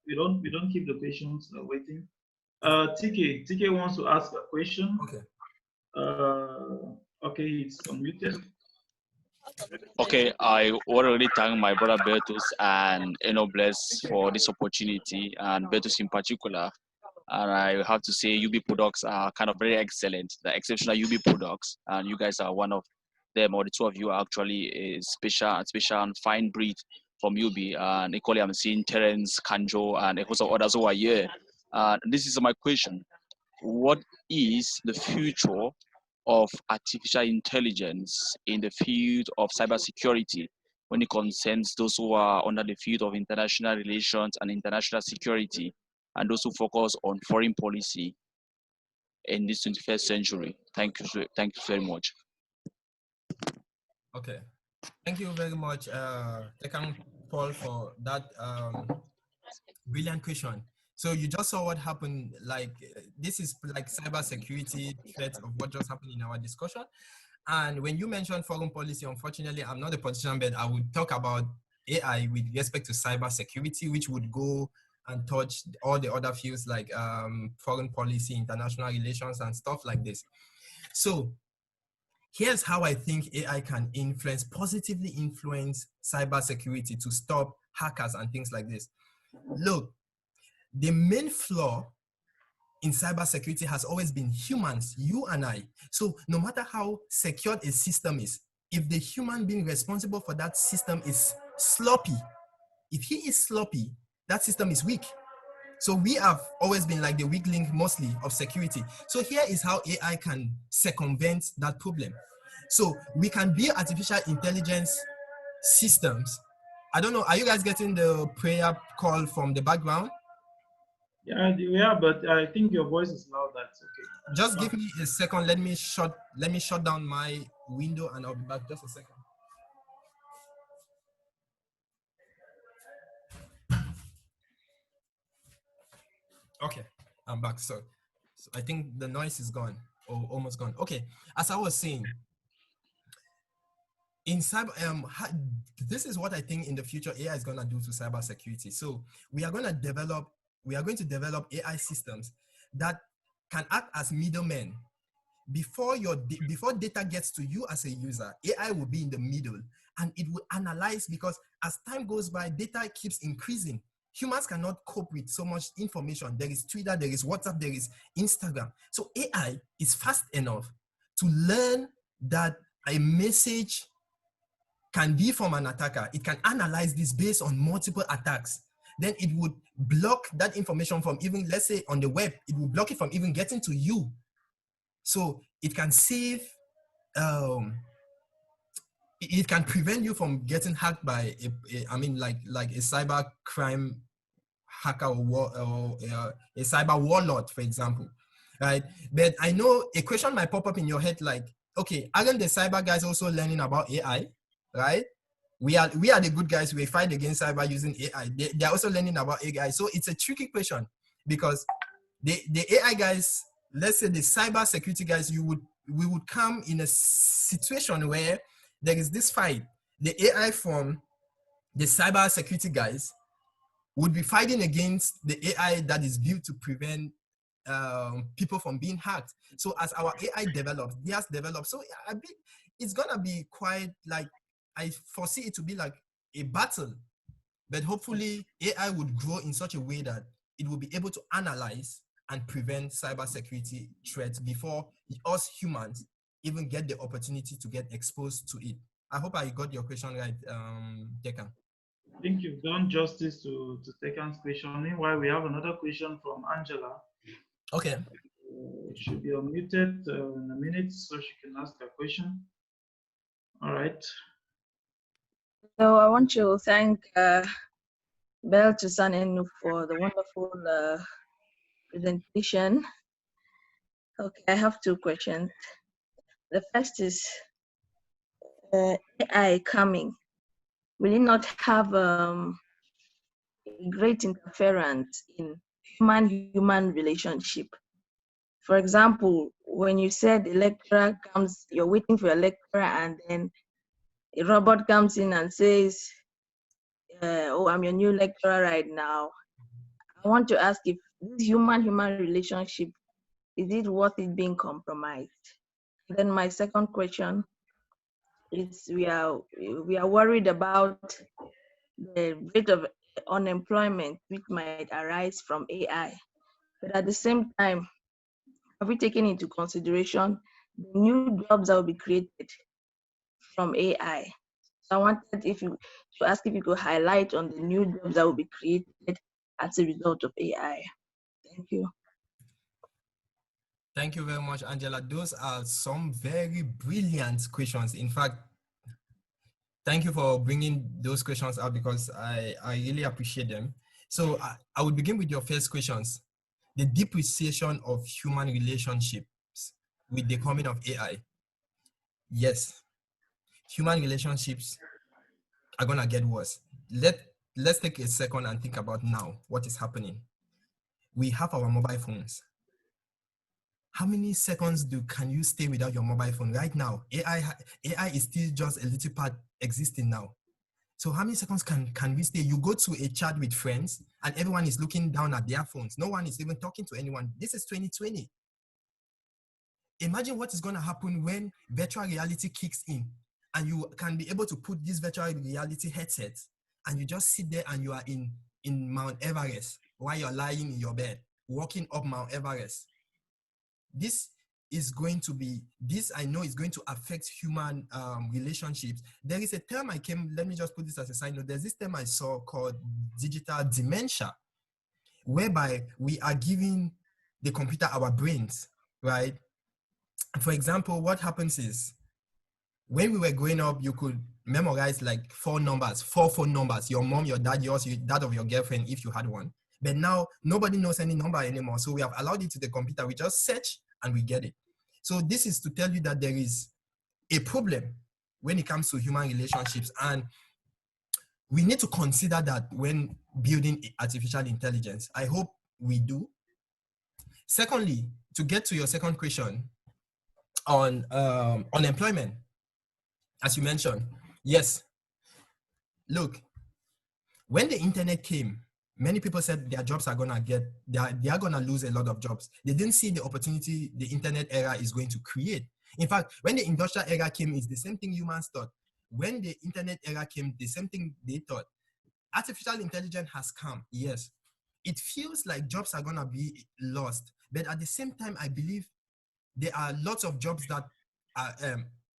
We don't keep the patients waiting. TK wants to ask a question. Okay. Okay, it's unmuted. Okay, I want to really thank my brother Bertus and Bless for this opportunity, and Bertus in particular. And I have to say, UB products are kind of very excellent, the exceptional UB products, and you guys are one of them, or the two of you are actually a special and fine breed from UB. And equally, I'm seeing Terence, Kanjo, and a host of others who are here. This is my question: what is the future of artificial intelligence in the field of cybersecurity when it concerns those who are under the field of international relations and international security, and those who focus on foreign policy in this 21st century? Thank you very much. Okay. Thank you very much, Tekan Paul, for that brilliant question. So you just saw what happened. Like this is like cybersecurity threats of what just happened in our discussion. And when you mentioned foreign policy, unfortunately, I'm not a politician, but I would talk about AI with respect to cybersecurity, which would go and touch all the other fields like foreign policy, international relations, and stuff like this. So here's how I think AI can positively influence cybersecurity to stop hackers and things like this. Look, the main flaw in cybersecurity has always been humans, you and I. So no matter how secure a system is, if the human being responsible for that system is sloppy, if he is sloppy, that system is weak. So we have always been like the weak link mostly of security. So here is how AI can circumvent that problem. So we can build artificial intelligence systems. I don't know, are you guys getting the prayer call from the background? Yeah, but I think your voice is loud. That's okay. Just give me a second. Let me shut down my window and I'll be back. Just a second. Okay, I'm back. So I think the noise is gone or almost gone. Okay, as I was saying, in cyber, this is what I think in the future AI is gonna do to cybersecurity. So we are going to develop AI systems that can act as middlemen. Before data gets to you as a user, AI will be in the middle and it will analyze, because as time goes by, data keeps increasing. Humans cannot cope with so much information. There is Twitter, there is WhatsApp, there is Instagram. So AI is fast enough to learn that a message can be from an attacker. It can analyze this based on multiple attacks. Then it would block that information from even, let's say on the web, it will block it from even getting to you. So it can save, it can prevent you from getting hacked by like a cyber crime hacker or a cyber warlord, for example, right? But I know a question might pop up in your head like, okay, aren't the cyber guys also learning about AI, right? We are the good guys. We fight against cyber using AI. They're also learning about AI. So it's a tricky question because the AI guys, let's say the cyber security guys, we would come in a situation where there is this fight. The AI from the cyber security guys would be fighting against the AI that is built to prevent people from being hacked. So as our AI develops, theirs develops. So it's gonna be quite like, I foresee it to be like a battle, but hopefully AI would grow in such a way that it will be able to analyze and prevent cybersecurity threats before us humans even get the opportunity to get exposed to it. I hope I got your question right, Dekan. I think you've done justice to Tekan's question. Meanwhile, we have another question from Angela. Okay. Should be unmuted in a minute so she can ask her question. All right. So I want to thank Bertus Enu for the wonderful presentation. Okay, I have two questions. The first is AI coming. Will it not have a great interference in human-human relationship? For example, when you said the lecturer comes, you're waiting for your lecturer, and then a robot comes in and says, oh, I'm your new lecturer right now. I want to ask if this human-human relationship, is it worth it being compromised? Then my second question is we are worried about the rate of unemployment which might arise from AI. But at the same time, have we taken into consideration the new jobs that will be created from AI? So I wanted to ask if you could highlight on the new jobs that will be created as a result of AI. Thank you. Thank you very much, Angela. Those are some very brilliant questions. In fact, thank you for bringing those questions up because I really appreciate them. So I will begin with your first questions. The depreciation of human relationships with the coming of AI. Yes, human relationships are gonna get worse. Let's take a second and think about now what is happening. We have our mobile phones. How many seconds can you stay without your mobile phone right now? AI is still just a little part existing now. So how many seconds can we stay? You go to a chat with friends and everyone is looking down at their phones. No one is even talking to anyone. This is 2020. Imagine what is going to happen when virtual reality kicks in and you can be able to put this virtual reality headset and you just sit there and you are in Mount Everest while you're lying in your bed, walking up Mount Everest. This I know is going to affect human relationships. There is a term let me just put this as a side note. There's this term I saw called digital dementia, whereby we are giving the computer our brains, right? For example, what happens is when we were growing up, you could memorize like four phone numbers, your mom, your dad, yours, that of your girlfriend, if you had one. But now nobody knows any number anymore. So we have allowed it to the computer. We just search and we get it. So this is to tell you that there is a problem when it comes to human relationships. And we need to consider that when building artificial intelligence. I hope we do. Secondly, to get to your second question on unemployment, as you mentioned, yes, look, when the internet came, many people said their jobs are they are gonna lose a lot of jobs. They didn't see the opportunity the internet era is going to create. In fact, when the industrial era came, it's the same thing humans thought. When the internet era came, the same thing they thought. Artificial intelligence has come, yes. It feels like jobs are gonna be lost, but at the same time, I believe there are lots of jobs that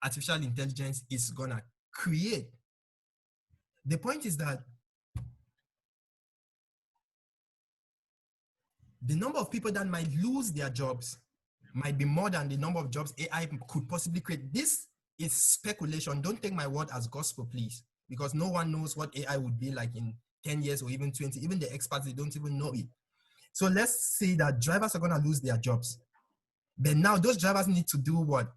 artificial intelligence is gonna create. The point is that the number of people that might lose their jobs might be more than the number of jobs AI could possibly create. This is speculation. Don't take my word as gospel, please, because no one knows what AI would be like in 10 years or even 20. Even the experts, they don't even know it. So let's say that drivers are going to lose their jobs. But now those drivers need to do what?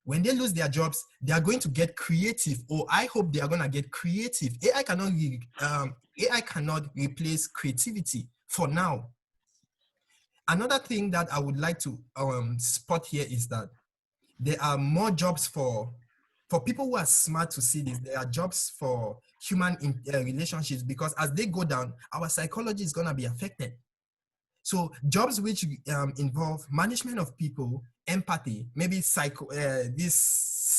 When they lose their jobs, they are going to get creative, or I hope they are going to get creative. AI cannot replace creativity for now. Another thing that I would like to spot here is that there are more jobs for people who are smart to see this. There are jobs for human relationships, because as they go down, our psychology is going to be affected. So jobs which involve management of people, empathy, maybe these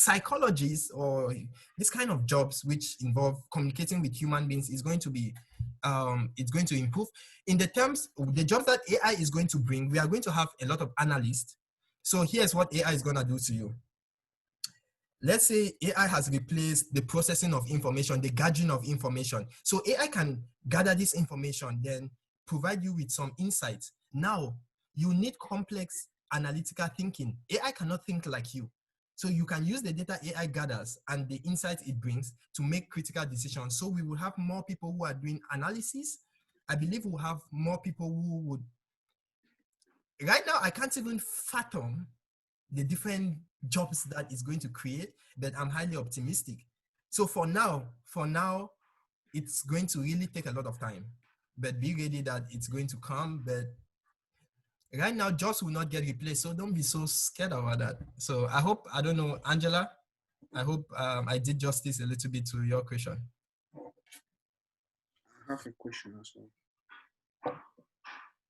psychologies or this kind of jobs which involve communicating with human beings is going to be, it's going to improve. In the jobs that AI is going to bring, we are going to have a lot of analysts. So here's what AI is going to do to you. Let's say AI has replaced the processing of information, the gathering of information. So AI can gather this information, then provide you with some insights. Now, you need complex analytical thinking. AI cannot think like you. So you can use the data AI gathers and the insights it brings to make critical decisions. So we will have more people who are doing analysis. I believe we'll have more people who would. Right now, I can't even fathom the different jobs that is going to create, but I'm highly optimistic. So for now, it's going to really take a lot of time, but be ready that it's going to come. But right now, jobs will not get replaced, so don't be so scared about that. So I hope, I don't know, Angela, I hope I did justice a little bit to your question. have a question as well.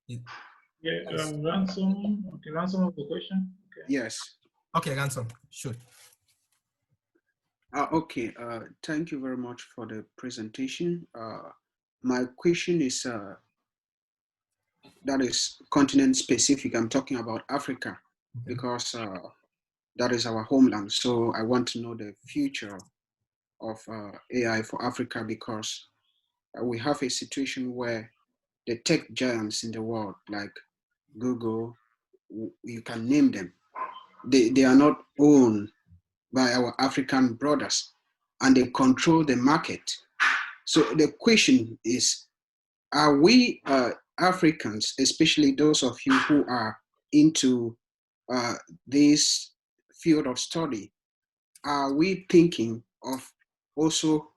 Yeah, ransom. Okay, ransom of the question. Okay. Yes. Okay, Ransom, shoot. Okay. Thank you very much for the presentation. My question is that is continent specific. I'm talking about Africa because that is our homeland. So I want to know the future of AI for Africa because we have a situation where the tech giants in the world, like Google, you can name them, they are not owned by our African brothers and they control the market. So the question is, are we Africans, especially those of you who are into this field of study, are we thinking of also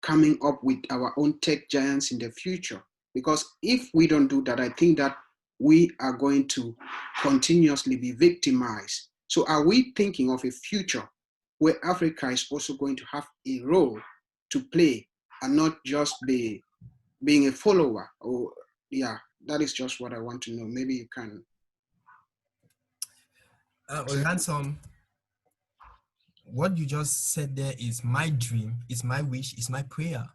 coming up with our own tech giants in the future? Because if we don't do that, I think that we are going to continuously be victimized. So are we thinking of a future where Africa is also going to have a role to play and not just be being a follower? Or yeah, that is just what I want to know. Maybe you can. Ransom, what you just said there is my dream, is my wish, is my prayer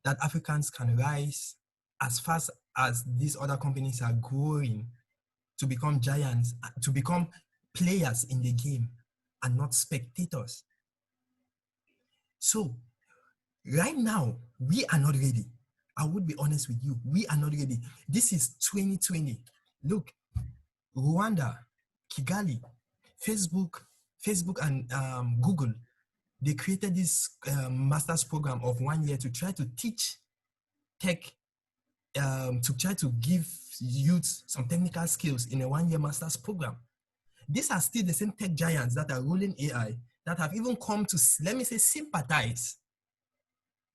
that Africans can rise as fast as these other companies are growing to become giants, to become players in the game and not spectators. So right now, we are not ready. I would be honest with you, we are not ready. This is 2020. Look, Rwanda, Kigali, Facebook and Google, they created this master's program of 1 year to try to teach tech, to try to give youth some technical skills in a 1 year master's program. These are still the same tech giants that are ruling AI that have even come to, let me say, sympathize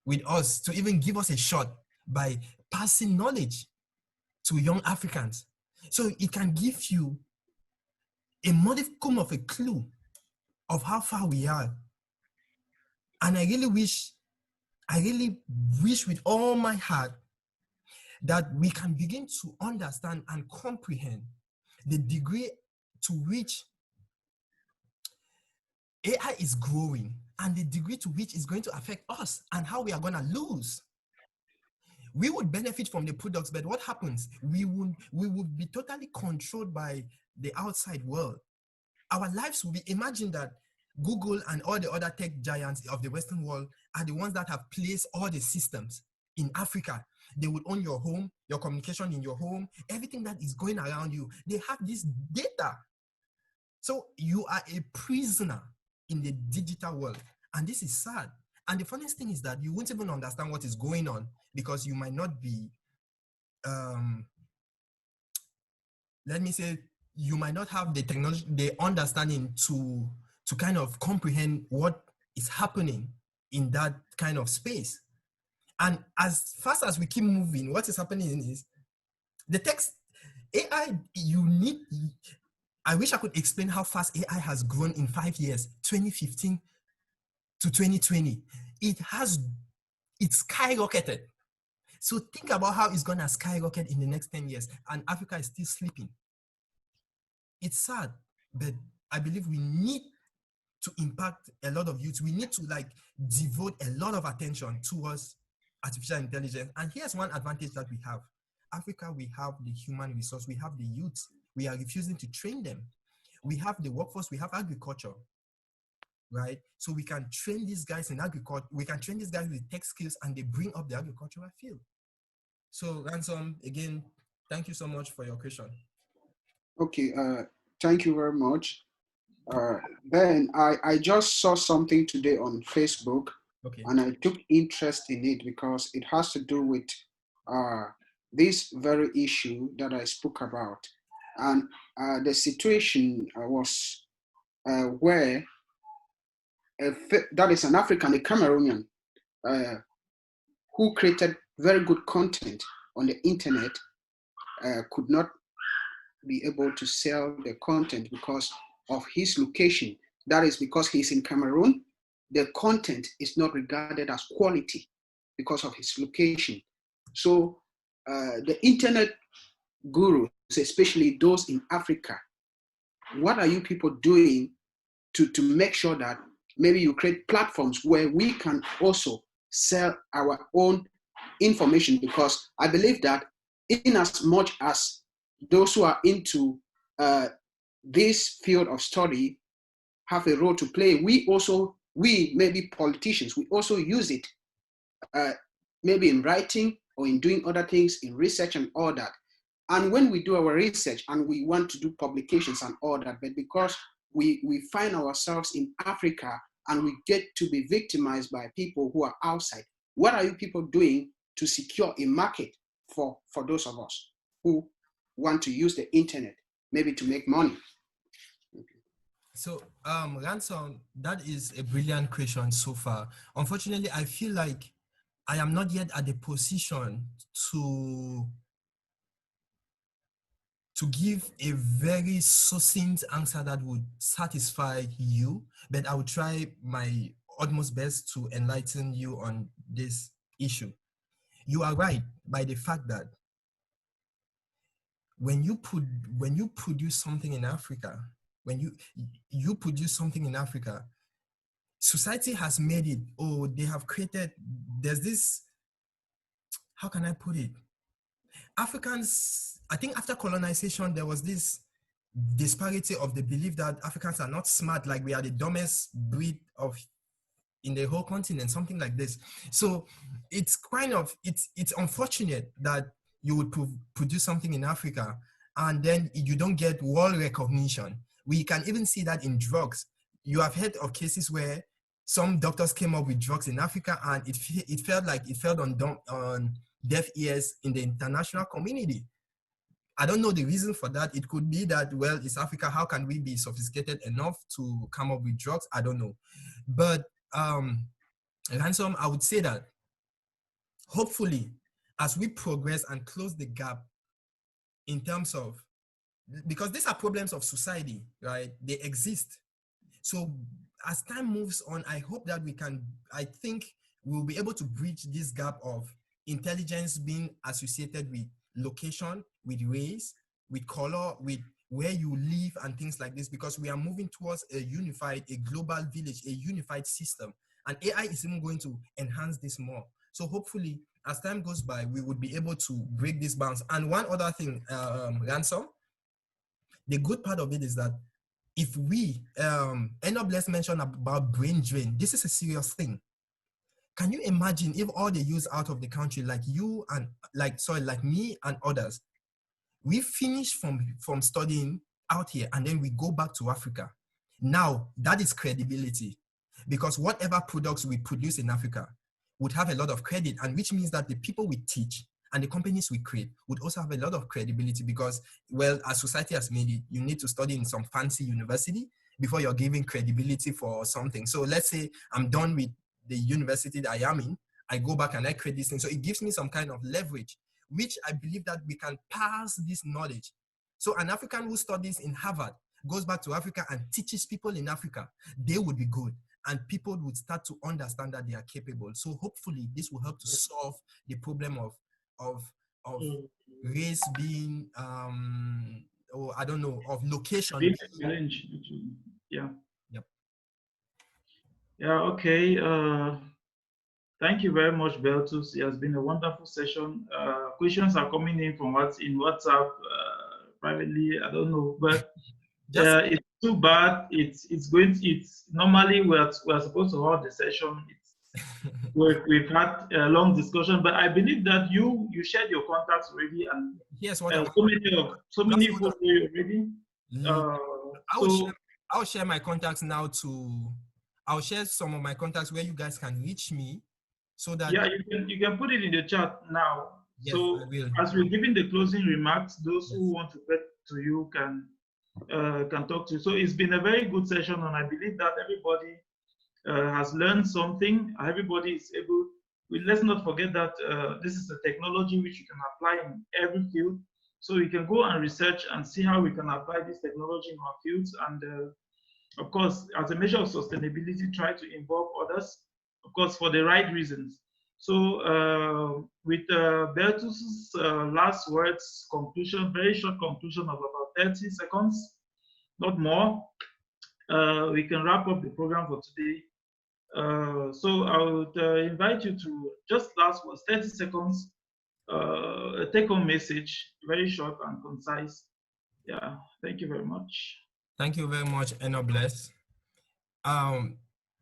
with us, to even give us a shot by passing knowledge to young Africans. So it can give you a modicum of a clue of how far we are. And I really wish with all my heart that we can begin to understand and comprehend the degree to which AI is growing and the degree to which it's going to affect us and how we are going to lose. We would benefit from the products, but what happens? We would be totally controlled by the outside world. Our lives will be, imagine that Google and all the other tech giants of the Western world are the ones that have placed all the systems in Africa. They would own your home, your communication in your home, everything that is going around you. They have this data. So you are a prisoner in the digital world. And this is sad. And the funniest thing is that you won't even understand what is going on because you might not be, let me say, you might not have the technology, the understanding to kind of comprehend what is happening in that kind of space. And as fast as we keep moving, what is happening is the text AI, I wish I could explain how fast AI has grown in 5 years, 2015 to 2020. It's skyrocketed. So think about how it's gonna skyrocket in the next 10 years and Africa is still sleeping. It's sad, but I believe we need to impact a lot of youth. We need to devote a lot of attention towards artificial intelligence. And here's one advantage that we have. Africa, we have the human resource, we have the youth. We are refusing to train them. We have the workforce, we have agriculture, right? So we can train these guys in agriculture, we can train these guys with tech skills and they bring up the agricultural field. So Ransom, again, thank you so much for your question. Okay, thank you very much. Ben, I just saw something today on Facebook, okay, and I took interest in it because it has to do with this very issue that I spoke about. And the situation was where that is an African, a Cameroonian, who created very good content on the internet, could not be able to sell the content because of his location. That is because he's in Cameroon. The content is not regarded as quality because of his location. So the internet gurus, especially those in Africa, what are you people doing to make sure that maybe you create platforms where we can also sell our own information? Because I believe that in as much as those who are into this field of study have a role to play, we maybe politicians, we also use it maybe in writing or in doing other things, in research and all that. And when we do our research and we want to do publications and all that, but because we find ourselves in Africa and we get to be victimized by people who are outside, what are you people doing to secure a market for those of us who want to use the internet, maybe to make money? So, Ransom, that is a brilliant question so far. Unfortunately, I feel like I am not yet at the position to give a very succinct answer that would satisfy you, but I will try my utmost best to enlighten you on this issue. You are right by the fact that when you produce something in Africa, when you produce something in Africa, society has made it, oh, they have created, there's this, how can I put it? Africans, I think after colonization, there was this disparity of the belief that Africans are not smart, like we are the dumbest breed of in the whole continent, something like this. So it's kind of, it's unfortunate that you would produce something in Africa and then you don't get world recognition. We can even see that in drugs. You have heard of cases where some doctors came up with drugs in Africa and it felt like it fell on deaf ears in the international community. I don't know the reason for that. It could be that, well, it's Africa. How can we be sophisticated enough to come up with drugs? I don't know. But Ransom, I would say that hopefully, as we progress and close the gap in terms of, because these are problems of society, right? They exist. So as time moves on, I hope that I think we'll be able to bridge this gap of intelligence being associated with location, with race, with color, with where you live and things like this, because we are moving towards a global village, a unified system. And AI is even going to enhance this more. So hopefully, as time goes by, we would be able to break this bounds. And one other thing, Ransom, the good part of it is that if we, Enobless mentioned about brain drain, this is a serious thing. Can you imagine if all the youths out of the country, like you and like me and others, we finish from studying out here and then we go back to Africa? Now that is credibility, because whatever products we produce in Africa would have a lot of credit, and which means that the people we teach and the companies we create would also have a lot of credibility, because, well, as society has made it, you need to study in some fancy university before you're giving credibility for something. So let's say I'm done with the university that I am in, I go back and I create this thing. So it gives me some kind of leverage, which I believe that we can pass this knowledge. So an African who studies in Harvard goes back to Africa and teaches people in Africa, they would be good. And people would start to understand that they are capable. So hopefully this will help to solve the problem of race being, or I don't know, of location. Big challenge. Yeah. Yep. Yeah, okay. Thank you very much, Beltus. It has been a wonderful session. Questions are coming in from WhatsApp privately. I don't know, but it's too bad. It's normally we're supposed to hold the session. We've had a long discussion, but I believe that you shared your contacts already, and yes, what so many people you already. I'll share my contacts now I'll share some of my contacts where you guys can reach me, so that you can put it in the chat now. Yes, so as we're giving the closing remarks, those who want to get to you can talk to you. So it's been a very good session, and I believe that everybody has learned something. Everybody is able. Let's not forget that this is a technology which you can apply in every field. So we can go and research and see how we can apply this technology in our fields. And of course, as a measure of sustainability, try to involve others, of course, for the right reasons. So with Bertus's last words, conclusion, very short conclusion of about 30 seconds, not more, we can wrap up the program for today. So I would invite you to just last words, 30 seconds, a take-home message, very short and concise. Yeah, thank you very much. Thank you very much, Enobless.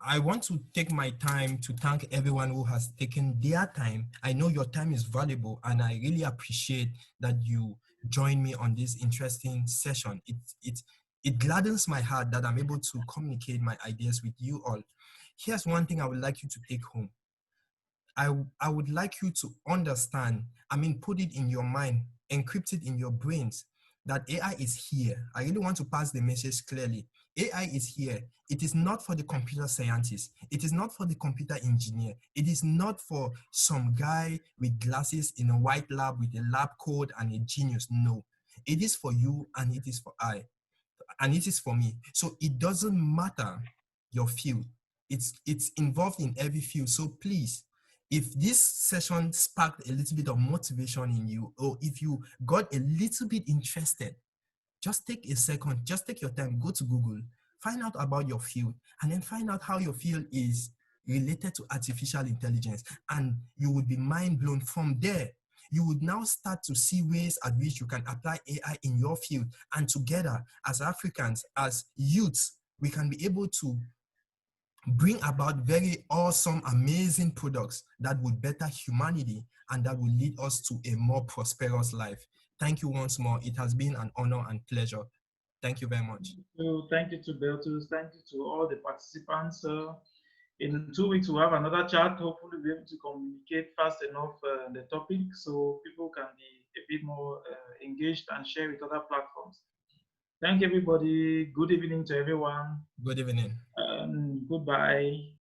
I want to take my time to thank everyone who has taken their time. I know your time is valuable, and I really appreciate that you join me on this interesting session. It gladdens my heart that I'm able to communicate my ideas with you all. Here's one thing I would like you to take home. I would like you to understand, put it in your mind, encrypt it in your brains, that AI is here. I really want to pass the message clearly. AI is here. It is not for the computer scientist. It is not for the computer engineer. It is not for some guy with glasses in a white lab with a lab coat and a genius. No, it is for you, and it is for I, and it is for me. So it doesn't matter your field. It's involved in every field. So please, if this session sparked a little bit of motivation in you, or if you got a little bit interested, just take a second, just take your time, go to Google, find out about your field, and then find out how your field is related to artificial intelligence. And you would be mind blown. From there, you would now start to see ways at which you can apply AI in your field. And together, as Africans, as youths, we can be able to bring about very awesome, amazing products that would better humanity and that will lead us to a more prosperous life. Thank you once more. It has been an honor and pleasure. Thank you very much. So thank you to Bertus. Thank you to all the participants. In 2 weeks, we'll have another chat. Hopefully, we'll be able to communicate fast enough the topic so people can be a bit more engaged and share with other platforms. Thank everybody. Good evening to everyone. Good evening. Goodbye.